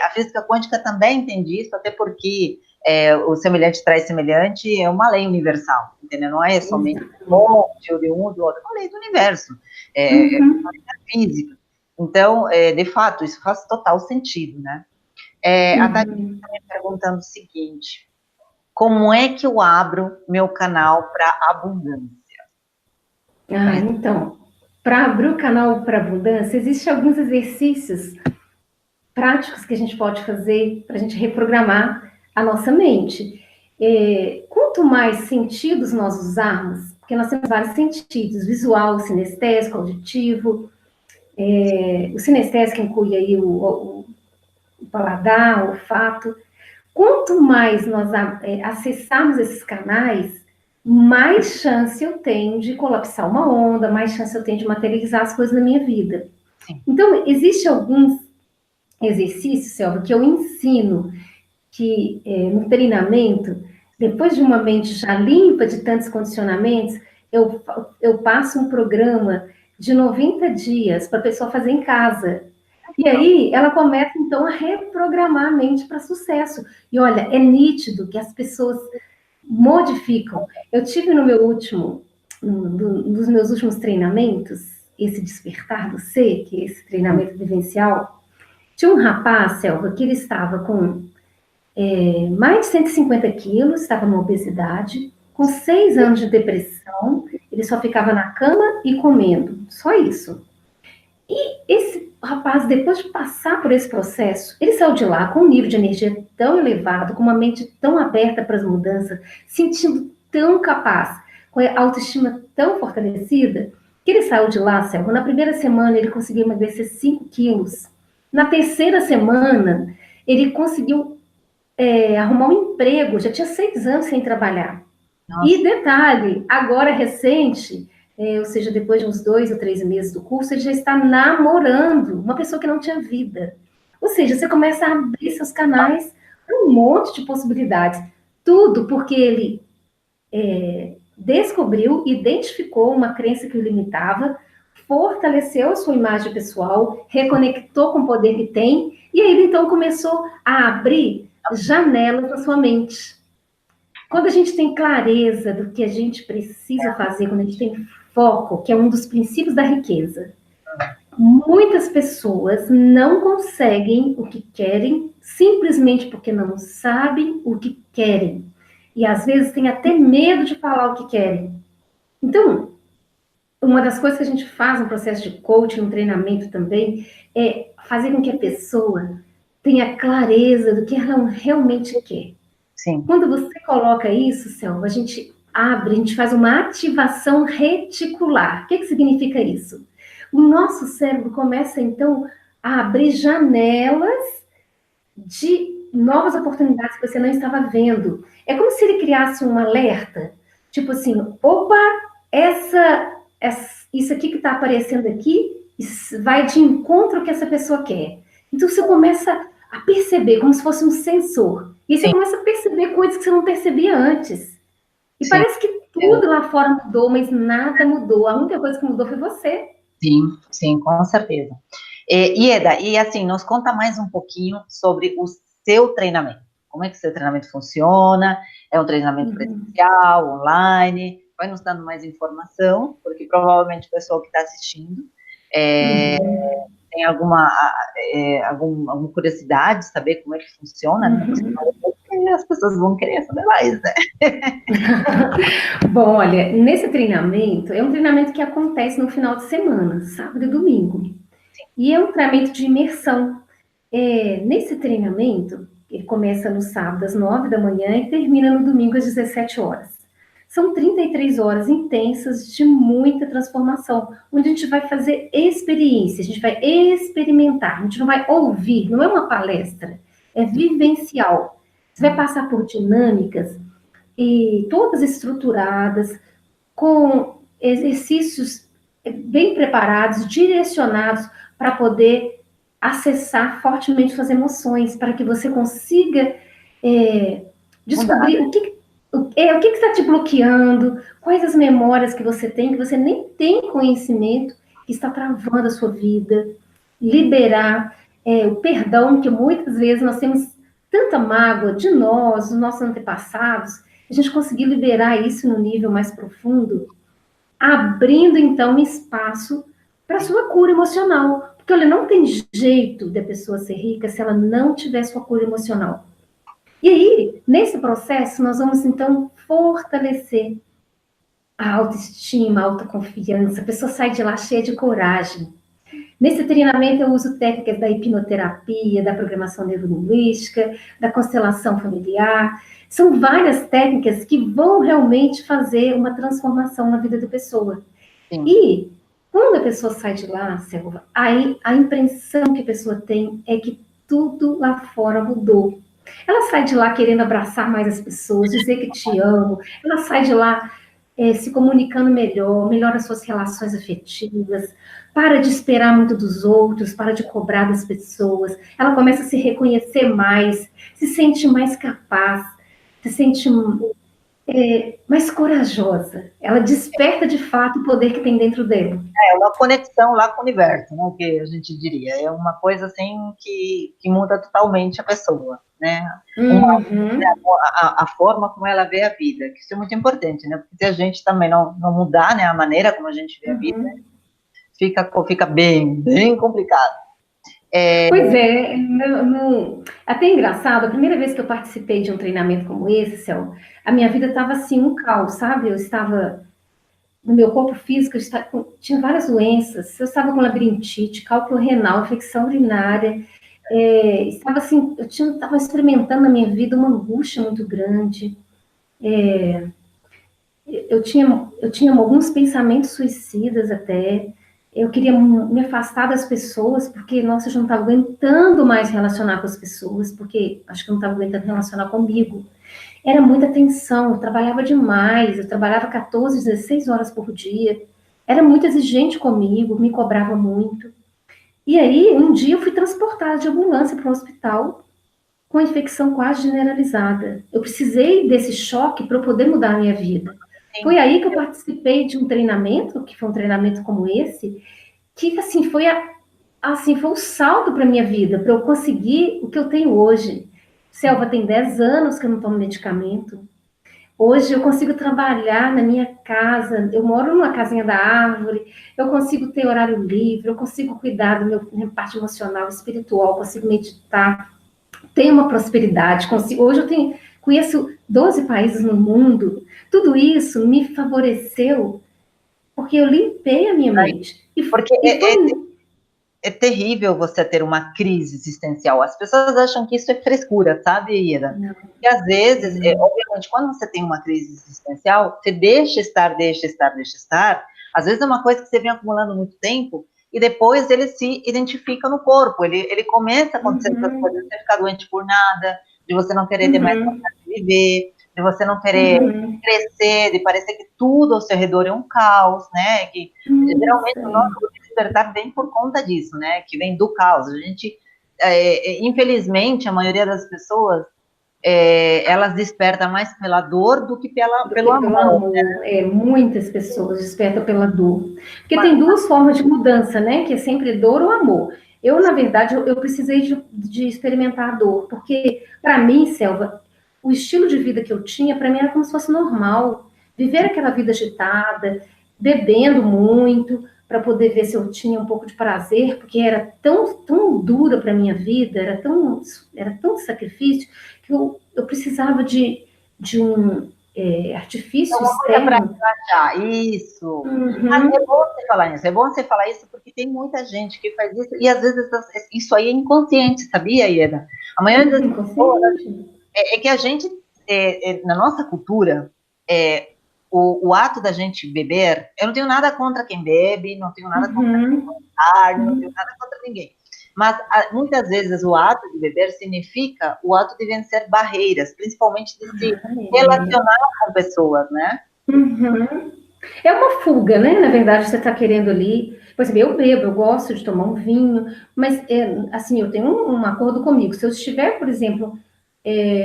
a física quântica também entende isso, até porque o semelhante traz semelhante é uma lei universal, entendeu? Não é somente um monte, ou de um ou do outro, é uma lei do universo, é uma lei da física. Então, de fato, isso faz total sentido, né? A Thaís está me perguntando o seguinte: como é que eu abro meu canal para abundância? Então, para abrir o canal para abundância, existem alguns exercícios práticos que a gente pode fazer para a gente reprogramar a nossa mente. Quanto mais sentidos nós usarmos, porque nós temos vários sentidos, visual, sinestésico, auditivo, o sinestésico inclui aí o paladar, o olfato. Quanto mais nós acessarmos esses canais, mais chance eu tenho de colapsar uma onda, mais chance eu tenho de materializar as coisas na minha vida. Sim. Então, existem alguns exercícios, Selva, que eu ensino que no treinamento, depois de uma mente já limpa de tantos condicionamentos, eu passo um programa de 90 dias para a pessoa fazer em casa. E aí, ela começa, então, a reprogramar a mente para sucesso. E olha, é nítido que as pessoas modificam. Eu tive no meu último, um dos meus últimos treinamentos, esse Despertar do Ser, que é esse treinamento vivencial, tinha um rapaz, Selva, que ele estava com mais de 150 quilos, estava numa obesidade, com 6 anos de depressão, ele só ficava na cama e comendo, só isso. E esse rapaz, depois de passar por esse processo, ele saiu de lá com um nível de energia tão elevado, com uma mente tão aberta para as mudanças, sentindo tão capaz, com a autoestima tão fortalecida, que ele saiu de lá, Selma, na primeira semana ele conseguiu emagrecer 5 quilos. Na terceira semana, ele conseguiu arrumar um emprego, já tinha 6 anos sem trabalhar. Nossa. E detalhe, agora recente, ou seja, depois de uns 2 ou 3 meses do curso, ele já está namorando uma pessoa que não tinha vida. Ou seja, você começa a abrir seus canais para um monte de possibilidades. Tudo porque ele descobriu, identificou uma crença que o limitava, fortaleceu a sua imagem pessoal, reconectou com o poder que tem, e aí ele então começou a abrir janelas na sua mente. Quando a gente tem clareza do que a gente precisa fazer, quando a gente tem foco, que é um dos princípios da riqueza, muitas pessoas não conseguem o que querem simplesmente porque não sabem o que querem. E às vezes têm até medo de falar o que querem. Então, uma das coisas que a gente faz no processo de coaching, no treinamento também, é fazer com que a pessoa tenha clareza do que ela realmente quer. Sim. Quando você coloca isso, Selva, a gente abre, a gente faz uma ativação reticular. O que significa isso? O nosso cérebro começa, então, a abrir janelas de novas oportunidades que você não estava vendo. É como se ele criasse um alerta, tipo assim, opa, isso aqui que está aparecendo aqui vai de encontro ao que essa pessoa quer. Então, você começa a perceber, como se fosse um sensor. E você começa a perceber coisas que você não percebia antes. E parece que tudo lá fora mudou, mas nada mudou. A única coisa que mudou foi você. Sim, com certeza. Ieda, e assim, nos conta mais um pouquinho sobre o seu treinamento. Como é que o seu treinamento funciona? É um treinamento presencial, online? Vai nos dando mais informação, porque provavelmente o pessoal que está assistindo tem alguma curiosidade de saber como é que funciona, né? Porque as pessoas vão querer saber mais, né? Bom, olha, nesse treinamento, é um treinamento que acontece no final de semana, sábado e domingo. E é um treinamento de imersão. Nesse treinamento, ele começa no sábado às 9 da manhã e termina no domingo às 17 horas. São 33 horas intensas de muita transformação, onde a gente vai fazer experiência, a gente vai experimentar, a gente não vai ouvir, não é uma palestra, é vivencial. Você vai passar por dinâmicas e todas estruturadas, com exercícios bem preparados, direcionados para poder acessar fortemente suas emoções, para que você consiga descobrir o que está te bloqueando, quais as memórias que você nem tem conhecimento, que está travando a sua vida, liberar o perdão, que muitas vezes nós temos tanta mágoa de nós, dos nossos antepassados, a gente conseguir liberar isso no nível mais profundo, abrindo, então, espaço para a sua cura emocional. Porque, olha, não tem jeito da pessoa ser rica se ela não tiver sua cura emocional. E aí, nesse processo, nós vamos, então, fortalecer a autoestima, a autoconfiança. A pessoa sai de lá cheia de coragem. Nesse treinamento, eu uso técnicas da hipnoterapia, da programação neurolinguística, da constelação familiar. São várias técnicas que vão realmente fazer uma transformação na vida da pessoa. Sim. E quando a pessoa sai de lá, Selva, aí a impressão que a pessoa tem é que tudo lá fora mudou. Ela sai de lá querendo abraçar mais as pessoas, dizer que te amo. Ela sai de lá se comunicando melhor, melhora as suas relações afetivas, para de esperar muito dos outros, para de cobrar das pessoas. Ela começa a se reconhecer mais, se sente mais capaz, se sente mais corajosa. Ela desperta, de fato, o poder que tem dentro dela. É uma conexão lá com o universo, né, que a gente diria. É uma coisa assim que muda totalmente a pessoa, né? Né, Uhum. a forma como ela vê a vida, que isso é muito importante, né? Porque se a gente também não mudar, né, a maneira como a gente vê a vida, Uhum. fica bem complicado. Pois é, até engraçado, a primeira vez que eu participei de um treinamento como esse, Céu, a minha vida estava assim, um caos, sabe? Eu estava, no meu corpo físico, tinha várias doenças, eu estava com labirintite, cálculo renal, infecção urinária, estava assim, estava experimentando na minha vida uma angústia muito grande, eu tinha alguns pensamentos suicidas até. Eu queria me afastar das pessoas, porque, nossa, eu já não estava aguentando mais relacionar com as pessoas, porque acho que eu não estava aguentando relacionar comigo. Era muita tensão, eu trabalhava demais, eu trabalhava 14, 16 horas por dia. Era muito exigente comigo, me cobrava muito. E aí, um dia eu fui transportada de ambulância para um hospital com infecção quase generalizada. Eu precisei desse choque para eu poder mudar a minha vida. Sim, Foi aí que eu participei de um treinamento, que foi um treinamento como esse, que assim foi um salto para minha vida, para eu conseguir o que eu tenho hoje. Selva, tem 10 anos que eu não tomo medicamento. Hoje eu consigo trabalhar na minha casa, eu moro numa casinha da árvore, eu consigo ter horário livre, eu consigo cuidar minha parte emocional, espiritual, consigo meditar, tenho uma prosperidade, hoje conheço 12 países no mundo, tudo isso me favoreceu porque eu limpei a minha mente. porque E foi. é terrível você ter uma crise existencial. As pessoas acham que isso é frescura, sabe, Ira? Não, E às vezes, não. obviamente, quando você tem uma crise existencial, você deixa estar, deixa estar, deixa estar. Às vezes é uma coisa que você vem acumulando muito tempo e depois ele se identifica no corpo. Ele começa a acontecer essas coisas, Uhum, você ficar doente por nada, de você não querer ter mais uhum, vontade de viver, de você não querer uhum. crescer, de parecer que tudo ao seu redor é um caos, né? Que geralmente Isso, o nosso despertar vem por conta disso, né? Que vem do caos. A gente, infelizmente, a maioria das pessoas, elas despertam mais pela dor do que do pelo que pelo amor. amor. Muitas pessoas despertam pela dor. Porque Mas, tem duas formas de mudança, né? Que é sempre dor ou amor. Eu, na verdade, eu precisei de experimentar a dor, porque, para mim, Selva, o estilo de vida que eu tinha, para mim, era como se fosse normal. Viver aquela vida agitada, bebendo muito, para poder ver se eu tinha um pouco de prazer, porque era tão dura para minha vida, era tão sacrifício, que eu precisava de um é artifício uma coisa para externo. relaxar, isso. Mas é Uhum. bom você falar isso, é bom você falar isso porque tem muita gente que faz isso e às vezes isso aí é inconsciente, sabia, Ieda? A maioria das pessoas Inconsciente. é que a gente, na nossa cultura, o ato da gente beber, eu não tenho nada contra quem bebe, não tenho nada contra Uhum. carne, não tenho nada contra ninguém. Mas muitas vezes o ato de beber significa o ato de vencer barreiras, principalmente de se relacionar com pessoas, né? Uhum. É uma fuga, né? Na verdade, você está querendo ali. Por exemplo, eu bebo, eu gosto de tomar um vinho, mas assim, eu tenho um acordo comigo. Se eu estiver, por exemplo,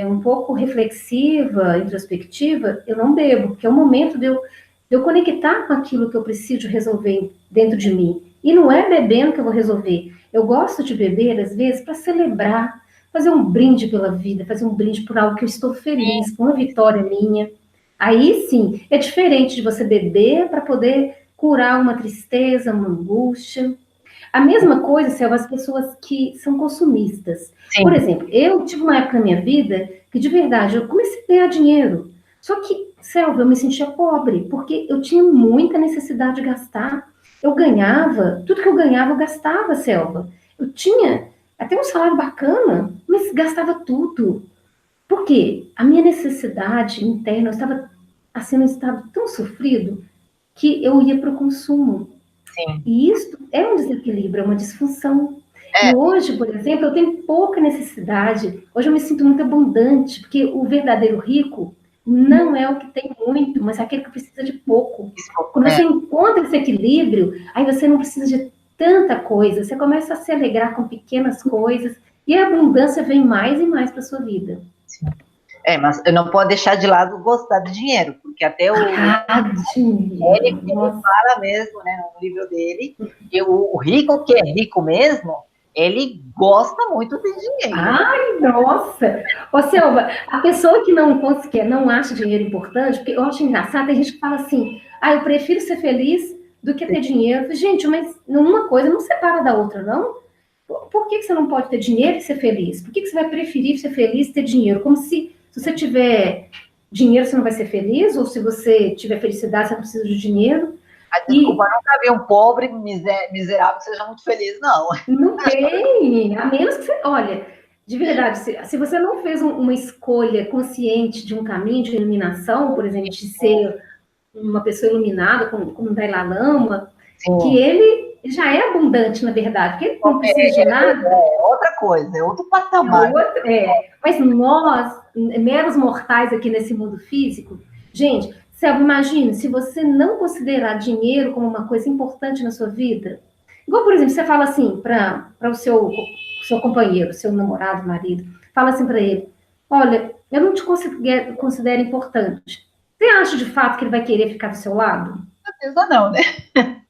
um pouco reflexiva, introspectiva, eu não bebo, porque é o momento de eu conectar com aquilo que eu preciso resolver dentro de mim. E não é bebendo que eu vou resolver. Eu gosto de beber, às vezes, para celebrar, fazer um brinde pela vida, fazer um brinde por algo que eu estou feliz, por uma vitória minha. Aí sim, é diferente de você beber para poder curar uma tristeza, uma angústia. A mesma coisa, Selva, as pessoas que são consumistas. Por Sim, exemplo, eu tive uma época na minha vida que, de verdade, eu comecei a ganhar dinheiro. Só que, Selva, eu me sentia pobre, porque eu tinha muita necessidade de gastar. Eu ganhava, tudo que eu ganhava, eu gastava, Selva. Eu tinha até um salário bacana, mas gastava tudo. Por quê? A minha necessidade interna, eu estava assim, num estado tão sofrido que eu ia para o consumo. sim. E isso é um desequilíbrio, é uma disfunção. E É, hoje, por exemplo, eu tenho pouca necessidade. Hoje eu me sinto muito abundante, porque o verdadeiro rico não é o que tem muito, mas é aquele que precisa de pouco. isso, Quando você encontra esse equilíbrio, aí você não precisa de tanta coisa, você começa a se alegrar com pequenas coisas e a abundância vem mais e mais para sua vida. sim. Mas eu não posso deixar de lado gostar de dinheiro, porque até ele fala mesmo, né, no livro dele, que o rico que é rico mesmo, ele gosta muito de dinheiro. Ai, nossa! Ô, Silva, a pessoa que não acha dinheiro importante, porque eu acho engraçado, tem gente que fala assim, eu prefiro ser feliz do que ter dinheiro. Gente, mas uma coisa não separa da outra, não? Por que você não pode ter dinheiro e ser feliz? Por que você vai preferir ser feliz e ter dinheiro? Como se você tiver dinheiro, você não vai ser feliz? Ou se você tiver felicidade, você não precisa de dinheiro? Desculpa, nunca vi um pobre miserável que seja muito feliz, não. Não tem, a menos que você... Olha, de verdade, se você não fez uma escolha consciente de um caminho de iluminação, por exemplo, de ser uma pessoa iluminada, como o Dalai Lama, que ele já é abundante, na verdade, porque ele não precisa de nada. É outra coisa, é outro patamar. Mas nós, meros mortais aqui nesse mundo físico, gente, Selva, imagine, se você não considerar dinheiro como uma coisa importante na sua vida, igual, por exemplo, você fala assim para o seu companheiro, seu namorado, marido, fala assim para ele, olha, eu não te considero importante. Você acha de fato que ele vai querer ficar do seu lado? Certeza não, né?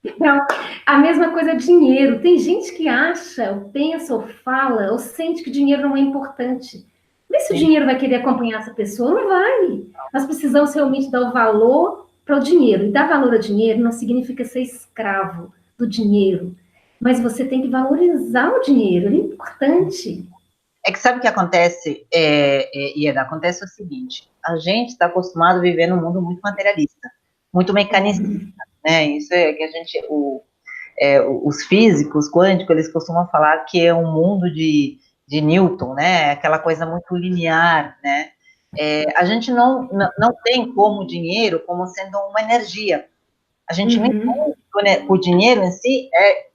Então, a mesma coisa é dinheiro. Tem gente que acha, ou pensa, ou fala, ou sente que dinheiro não é importante. Mas se o dinheiro vai querer acompanhar essa pessoa, não vai. Nós precisamos realmente dar o valor para o dinheiro. E dar valor ao dinheiro não significa ser escravo do dinheiro. Mas você tem que valorizar o dinheiro, ele é importante. É que sabe o que acontece, Ieda? Acontece o seguinte, a gente está acostumado a viver num mundo muito materialista, muito mecanicista, né? Isso é que a gente, os físicos quânticos, eles costumam falar que é um mundo de Newton, né? Aquela coisa muito linear, né? A gente não tem como o dinheiro como sendo uma energia. A gente nem o dinheiro em si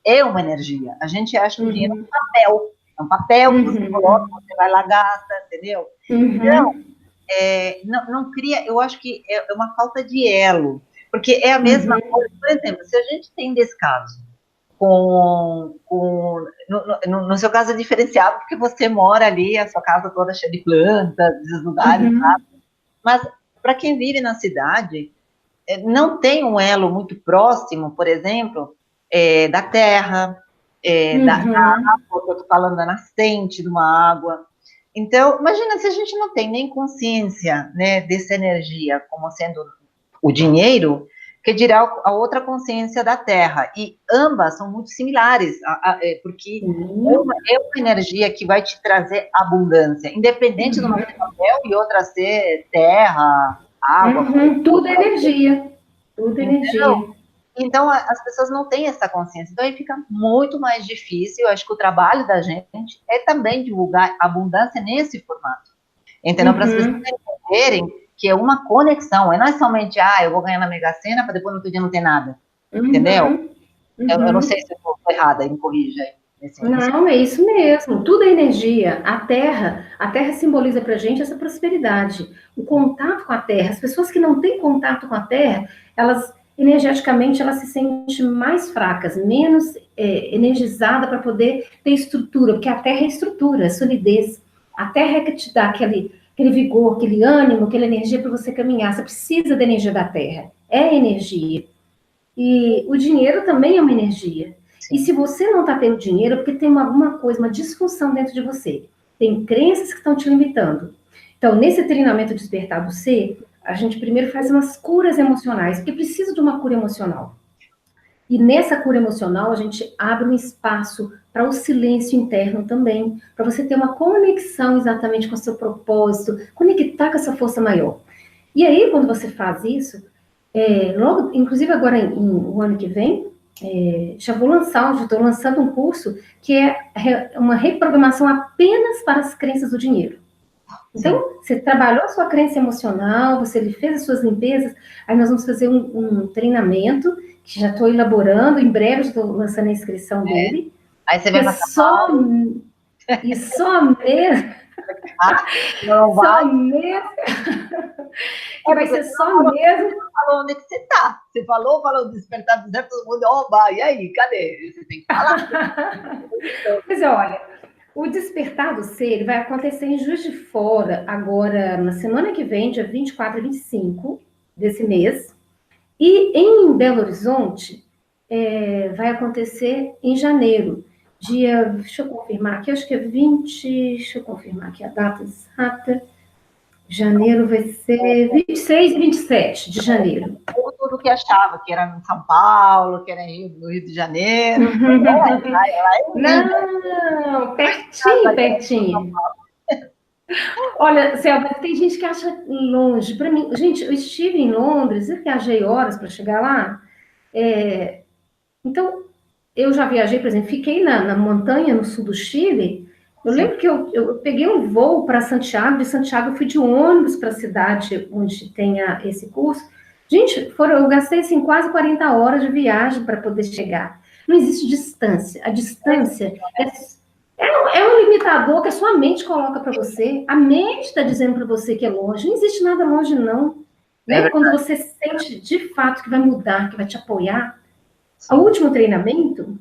é uma energia. A gente acha que o dinheiro é um papel. É um papel que você coloca, você vai lá, gasta, entendeu? Então, não cria, eu acho que é uma falta de elo, porque é a mesma coisa, por exemplo, se a gente tem descaso no seu caso é diferenciado, porque você mora ali, a sua casa toda cheia de plantas, deslugares, sabe? Mas para quem vive na cidade, não tem um elo muito próximo, por exemplo, da terra, da água, que eu estou falando, da nascente de uma água. Então, imagina se a gente não tem nem consciência, né, dessa energia como sendo o dinheiro, que dirá a outra consciência da terra. E ambas são muito similares, porque uma é uma energia que vai te trazer abundância, independente de uma ser papel e outra ser terra, água. Tudo é energia. Tudo é energia. Então, as pessoas não têm essa consciência. Então, aí fica muito mais difícil. Eu acho que o trabalho da gente é também divulgar abundância nesse formato. Entendeu? Para as pessoas entenderem que é uma conexão. Não é somente, eu vou ganhar na Mega Sena para depois no outro dia não ter nada. Entendeu? Eu não sei se eu estou errada, me corrija aí. Não, é isso mesmo. Tudo é energia. A terra simboliza para a gente essa prosperidade. O contato com a terra. As pessoas que não têm contato com a terra, elas energeticamente elas se sentem mais fracas, menos energizada para poder ter estrutura, porque a terra é estrutura, é solidez. A terra é que te dá aquele vigor, aquele ânimo, aquela energia para você caminhar. Você precisa da energia da terra. É energia. E o dinheiro também é uma energia. E se você não está tendo dinheiro, é porque tem alguma coisa, uma disfunção dentro de você. Tem crenças que estão te limitando. Então, nesse treinamento Despertar do Ser, a gente primeiro faz umas curas emocionais, porque precisa de uma cura emocional. E nessa cura emocional, a gente abre um espaço para o silêncio interno também, para você ter uma conexão exatamente com o seu propósito, conectar com essa força maior. E aí, quando você faz isso, logo, inclusive agora no ano que vem, já estou lançando um curso que é uma reprogramação apenas para as crenças do dinheiro. Então, você trabalhou a sua crença emocional, você fez as suas limpezas, aí nós vamos fazer um treinamento, que já estou elaborando, em breve estou lançando a inscrição dele. Aí você vai passar só mesmo... Não vai? Só mesmo... que vai ser só mesmo... Falou onde que você tá. Você falou despertar do zero, todo mundo, oba, e aí, cadê? Você tem que falar. Mas olha, O Despertar do Ser ele vai acontecer em Juiz de Fora, agora na semana que vem, dia 24 e 25 desse mês. E em Belo Horizonte, vai acontecer em janeiro. Deixa eu confirmar aqui, acho que é 20, deixa eu confirmar aqui a data exata. Janeiro vai ser 26 e 27 de janeiro. Tudo que achava que era em São Paulo, que era no Rio de Janeiro. Não, pertinho, pertinho. Olha, Selva, tem gente que acha longe. Para mim, gente, eu estive em Londres, eu viajei horas para chegar lá. Então, eu já viajei, por exemplo, fiquei na montanha no sul do Chile. Eu lembro que eu peguei um voo para Santiago, de Santiago eu fui de ônibus para a cidade onde tenha esse curso. Gente, eu gastei assim, quase 40 horas de viagem para poder chegar. Não existe distância. A distância é um limitador que a sua mente coloca para você. A mente está dizendo para você que é longe. Não existe nada longe, não. Né? Quando você sente de fato que vai mudar, que vai te apoiar. O último treinamento,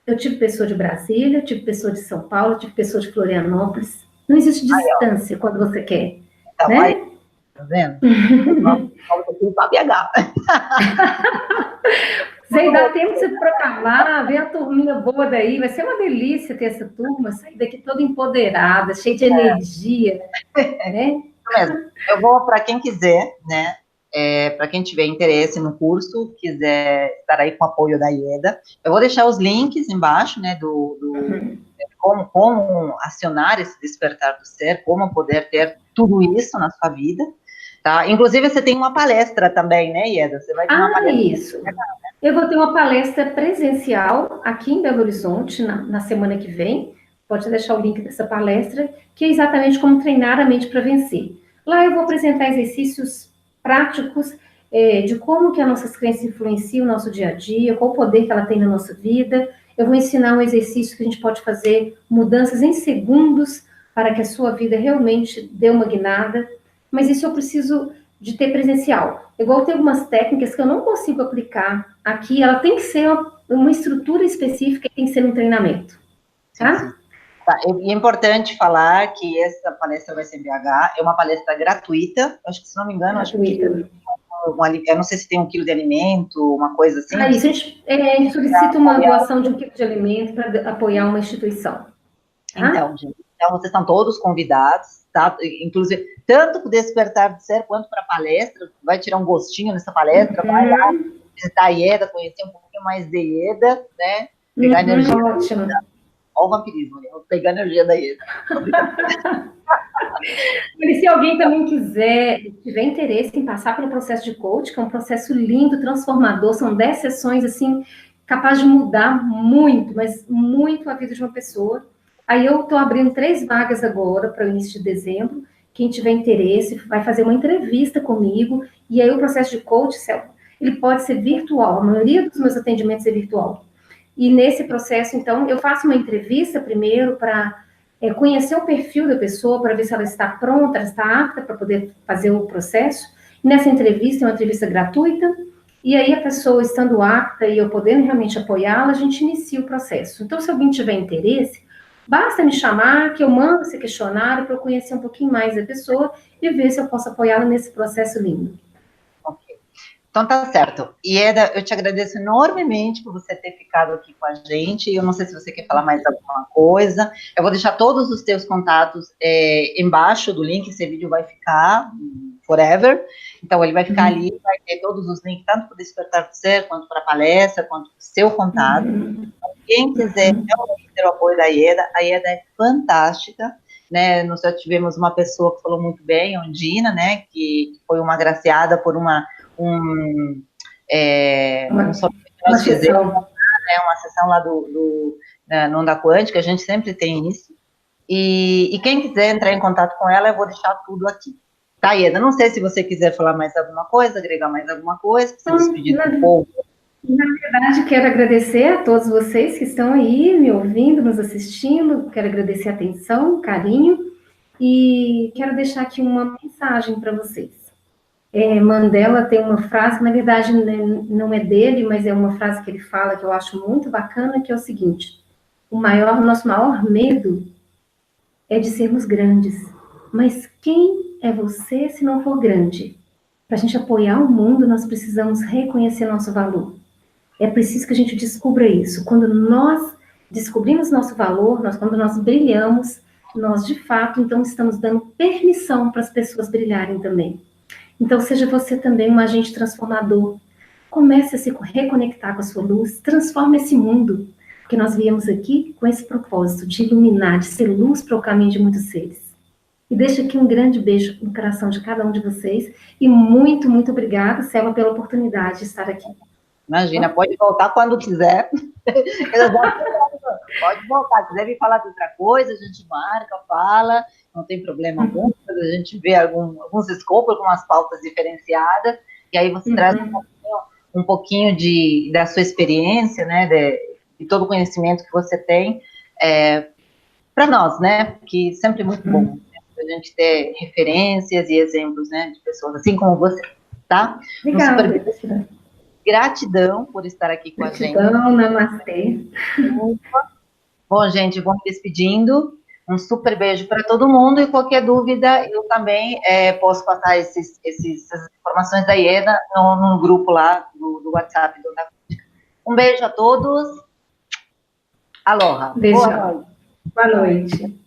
eu tive pessoa de Brasília, tive pessoa de São Paulo, tive pessoa de Florianópolis. Não existe distância quando você quer. Tá, né? Tá vendo? Para BH. Zé, dá tempo de você programar, ver a turminha boa daí. Vai ser uma delícia ter essa turma, sair daqui toda empoderada, cheia de energia. Né? Mesmo. Eu vou, para quem quiser, né? Para quem tiver interesse no curso, quiser estar aí com o apoio da IEDA, eu vou deixar os links embaixo, né, como acionar esse despertar do ser, como poder ter tudo isso na sua vida, tá? Inclusive, você tem uma palestra também, né, IEDA? Você vai ter uma palestra. Isso. Eu vou ter uma palestra presencial aqui em Belo Horizonte, na semana que vem. Pode deixar o link dessa palestra, que é exatamente como treinar a mente para vencer. Lá eu vou apresentar exercícios práticos de como que as nossas crenças influenciam o nosso dia a dia, qual o poder que ela tem na nossa vida. Eu vou ensinar um exercício que a gente pode fazer mudanças em segundos para que a sua vida realmente dê uma guinada. Mas isso eu preciso de ter presencial. Igual tem algumas técnicas que eu não consigo aplicar aqui, ela tem que ser uma estrutura específica e tem que ser um treinamento. Tá? Sim. Tá, e é importante falar que essa palestra vai ser em BH, é uma palestra gratuita, acho que, se não me engano, eu não sei se tem 1 quilo de alimento, uma coisa assim. Isso, a gente solicita uma doação de 1 quilo de alimento para apoiar uma instituição. Tá? Então, gente, vocês estão todos convidados, tá? Inclusive, tanto para o Despertar do Ser, quanto para a palestra, vai tirar um gostinho nessa palestra, vai lá visitar a IEDA, conhecer um pouquinho mais de IEDA, né? Pegar energia. Ótimo. Olha o vampirismo, né? Vou pegar a energia da IEDA. E se alguém também tiver interesse em passar pelo processo de coach, que é um processo lindo, transformador, são 10 sessões, assim, capaz de mudar muito, mas muito a vida de uma pessoa. Aí eu estou abrindo 3 vagas agora para o início de dezembro. Quem tiver interesse vai fazer uma entrevista comigo, e aí o processo de coach, ele pode ser virtual, a maioria dos meus atendimentos é virtual. E nesse processo, então, eu faço uma entrevista primeiro para conhecer o perfil da pessoa, para ver se ela está pronta, ela está apta para poder fazer o processo. E nessa entrevista, é uma entrevista gratuita, e aí a pessoa estando apta e eu podendo realmente apoiá-la, a gente inicia o processo. Então, se alguém tiver interesse, basta me chamar, que eu mando esse questionário para eu conhecer um pouquinho mais da pessoa e ver se eu posso apoiá-la nesse processo lindo. Então, tá certo. Ieda, eu te agradeço enormemente por você ter ficado aqui com a gente. Eu não sei se você quer falar mais alguma coisa. Eu vou deixar todos os teus contatos embaixo do link. Esse vídeo vai ficar forever. Então, ele vai ficar ali, vai ter todos os links, tanto para o Despertar do Ser, quanto para a palestra, quanto para o seu contato. Então, quem quiser realmente ter o apoio da Ieda, a Ieda é fantástica. Né? Nós já tivemos uma pessoa que falou muito bem, a Ondina, né? Que foi uma agraciada por uma sessão lá no Onda Quântica, a gente sempre tem isso, e quem quiser entrar em contato com ela, eu vou deixar tudo aqui. Tá, Ieda, não sei se você quiser falar mais alguma coisa, agregar mais alguma coisa, se despedir do povo. Na verdade, quero agradecer a todos vocês que estão aí me ouvindo, nos assistindo, quero agradecer a atenção, carinho, e quero deixar aqui uma mensagem para vocês. Mandela tem uma frase, na verdade não é dele, mas é uma frase que ele fala que eu acho muito bacana, que é o seguinte: nosso maior medo é de sermos grandes. Mas quem é você se não for grande? Para a gente apoiar o mundo, nós precisamos reconhecer nosso valor. É preciso que a gente descubra isso. Quando nós descobrimos nosso valor, quando nós brilhamos, nós de fato então estamos dando permissão para as pessoas brilharem também. Então seja você também um agente transformador. Comece a se reconectar com a sua luz, transforme esse mundo, porque nós viemos aqui com esse propósito de iluminar, de ser luz para o caminho de muitos seres. E deixo aqui um grande beijo no coração de cada um de vocês e muito, muito obrigada, Selva, pela oportunidade de estar aqui. Imagina, pode voltar quando quiser. Pode voltar, se quiser vir falar de outra coisa, a gente marca, fala, não tem problema algum, a gente vê alguns escopos, algumas pautas diferenciadas, e aí você traz um pouquinho da sua experiência, né, de todo o conhecimento que você tem, para nós, né, que sempre é muito bom, né, a gente ter referências e exemplos, né, de pessoas assim como você, tá? Obrigada. Gratidão por estar aqui com a gente. Gratidão, namastê. Bom, gente, vou me despedindo. Um super beijo para todo mundo e qualquer dúvida, eu também posso passar essas informações da Ieda no grupo lá do WhatsApp do Onda Quântica. Um beijo a todos. Aloha. Beijo. Boa noite.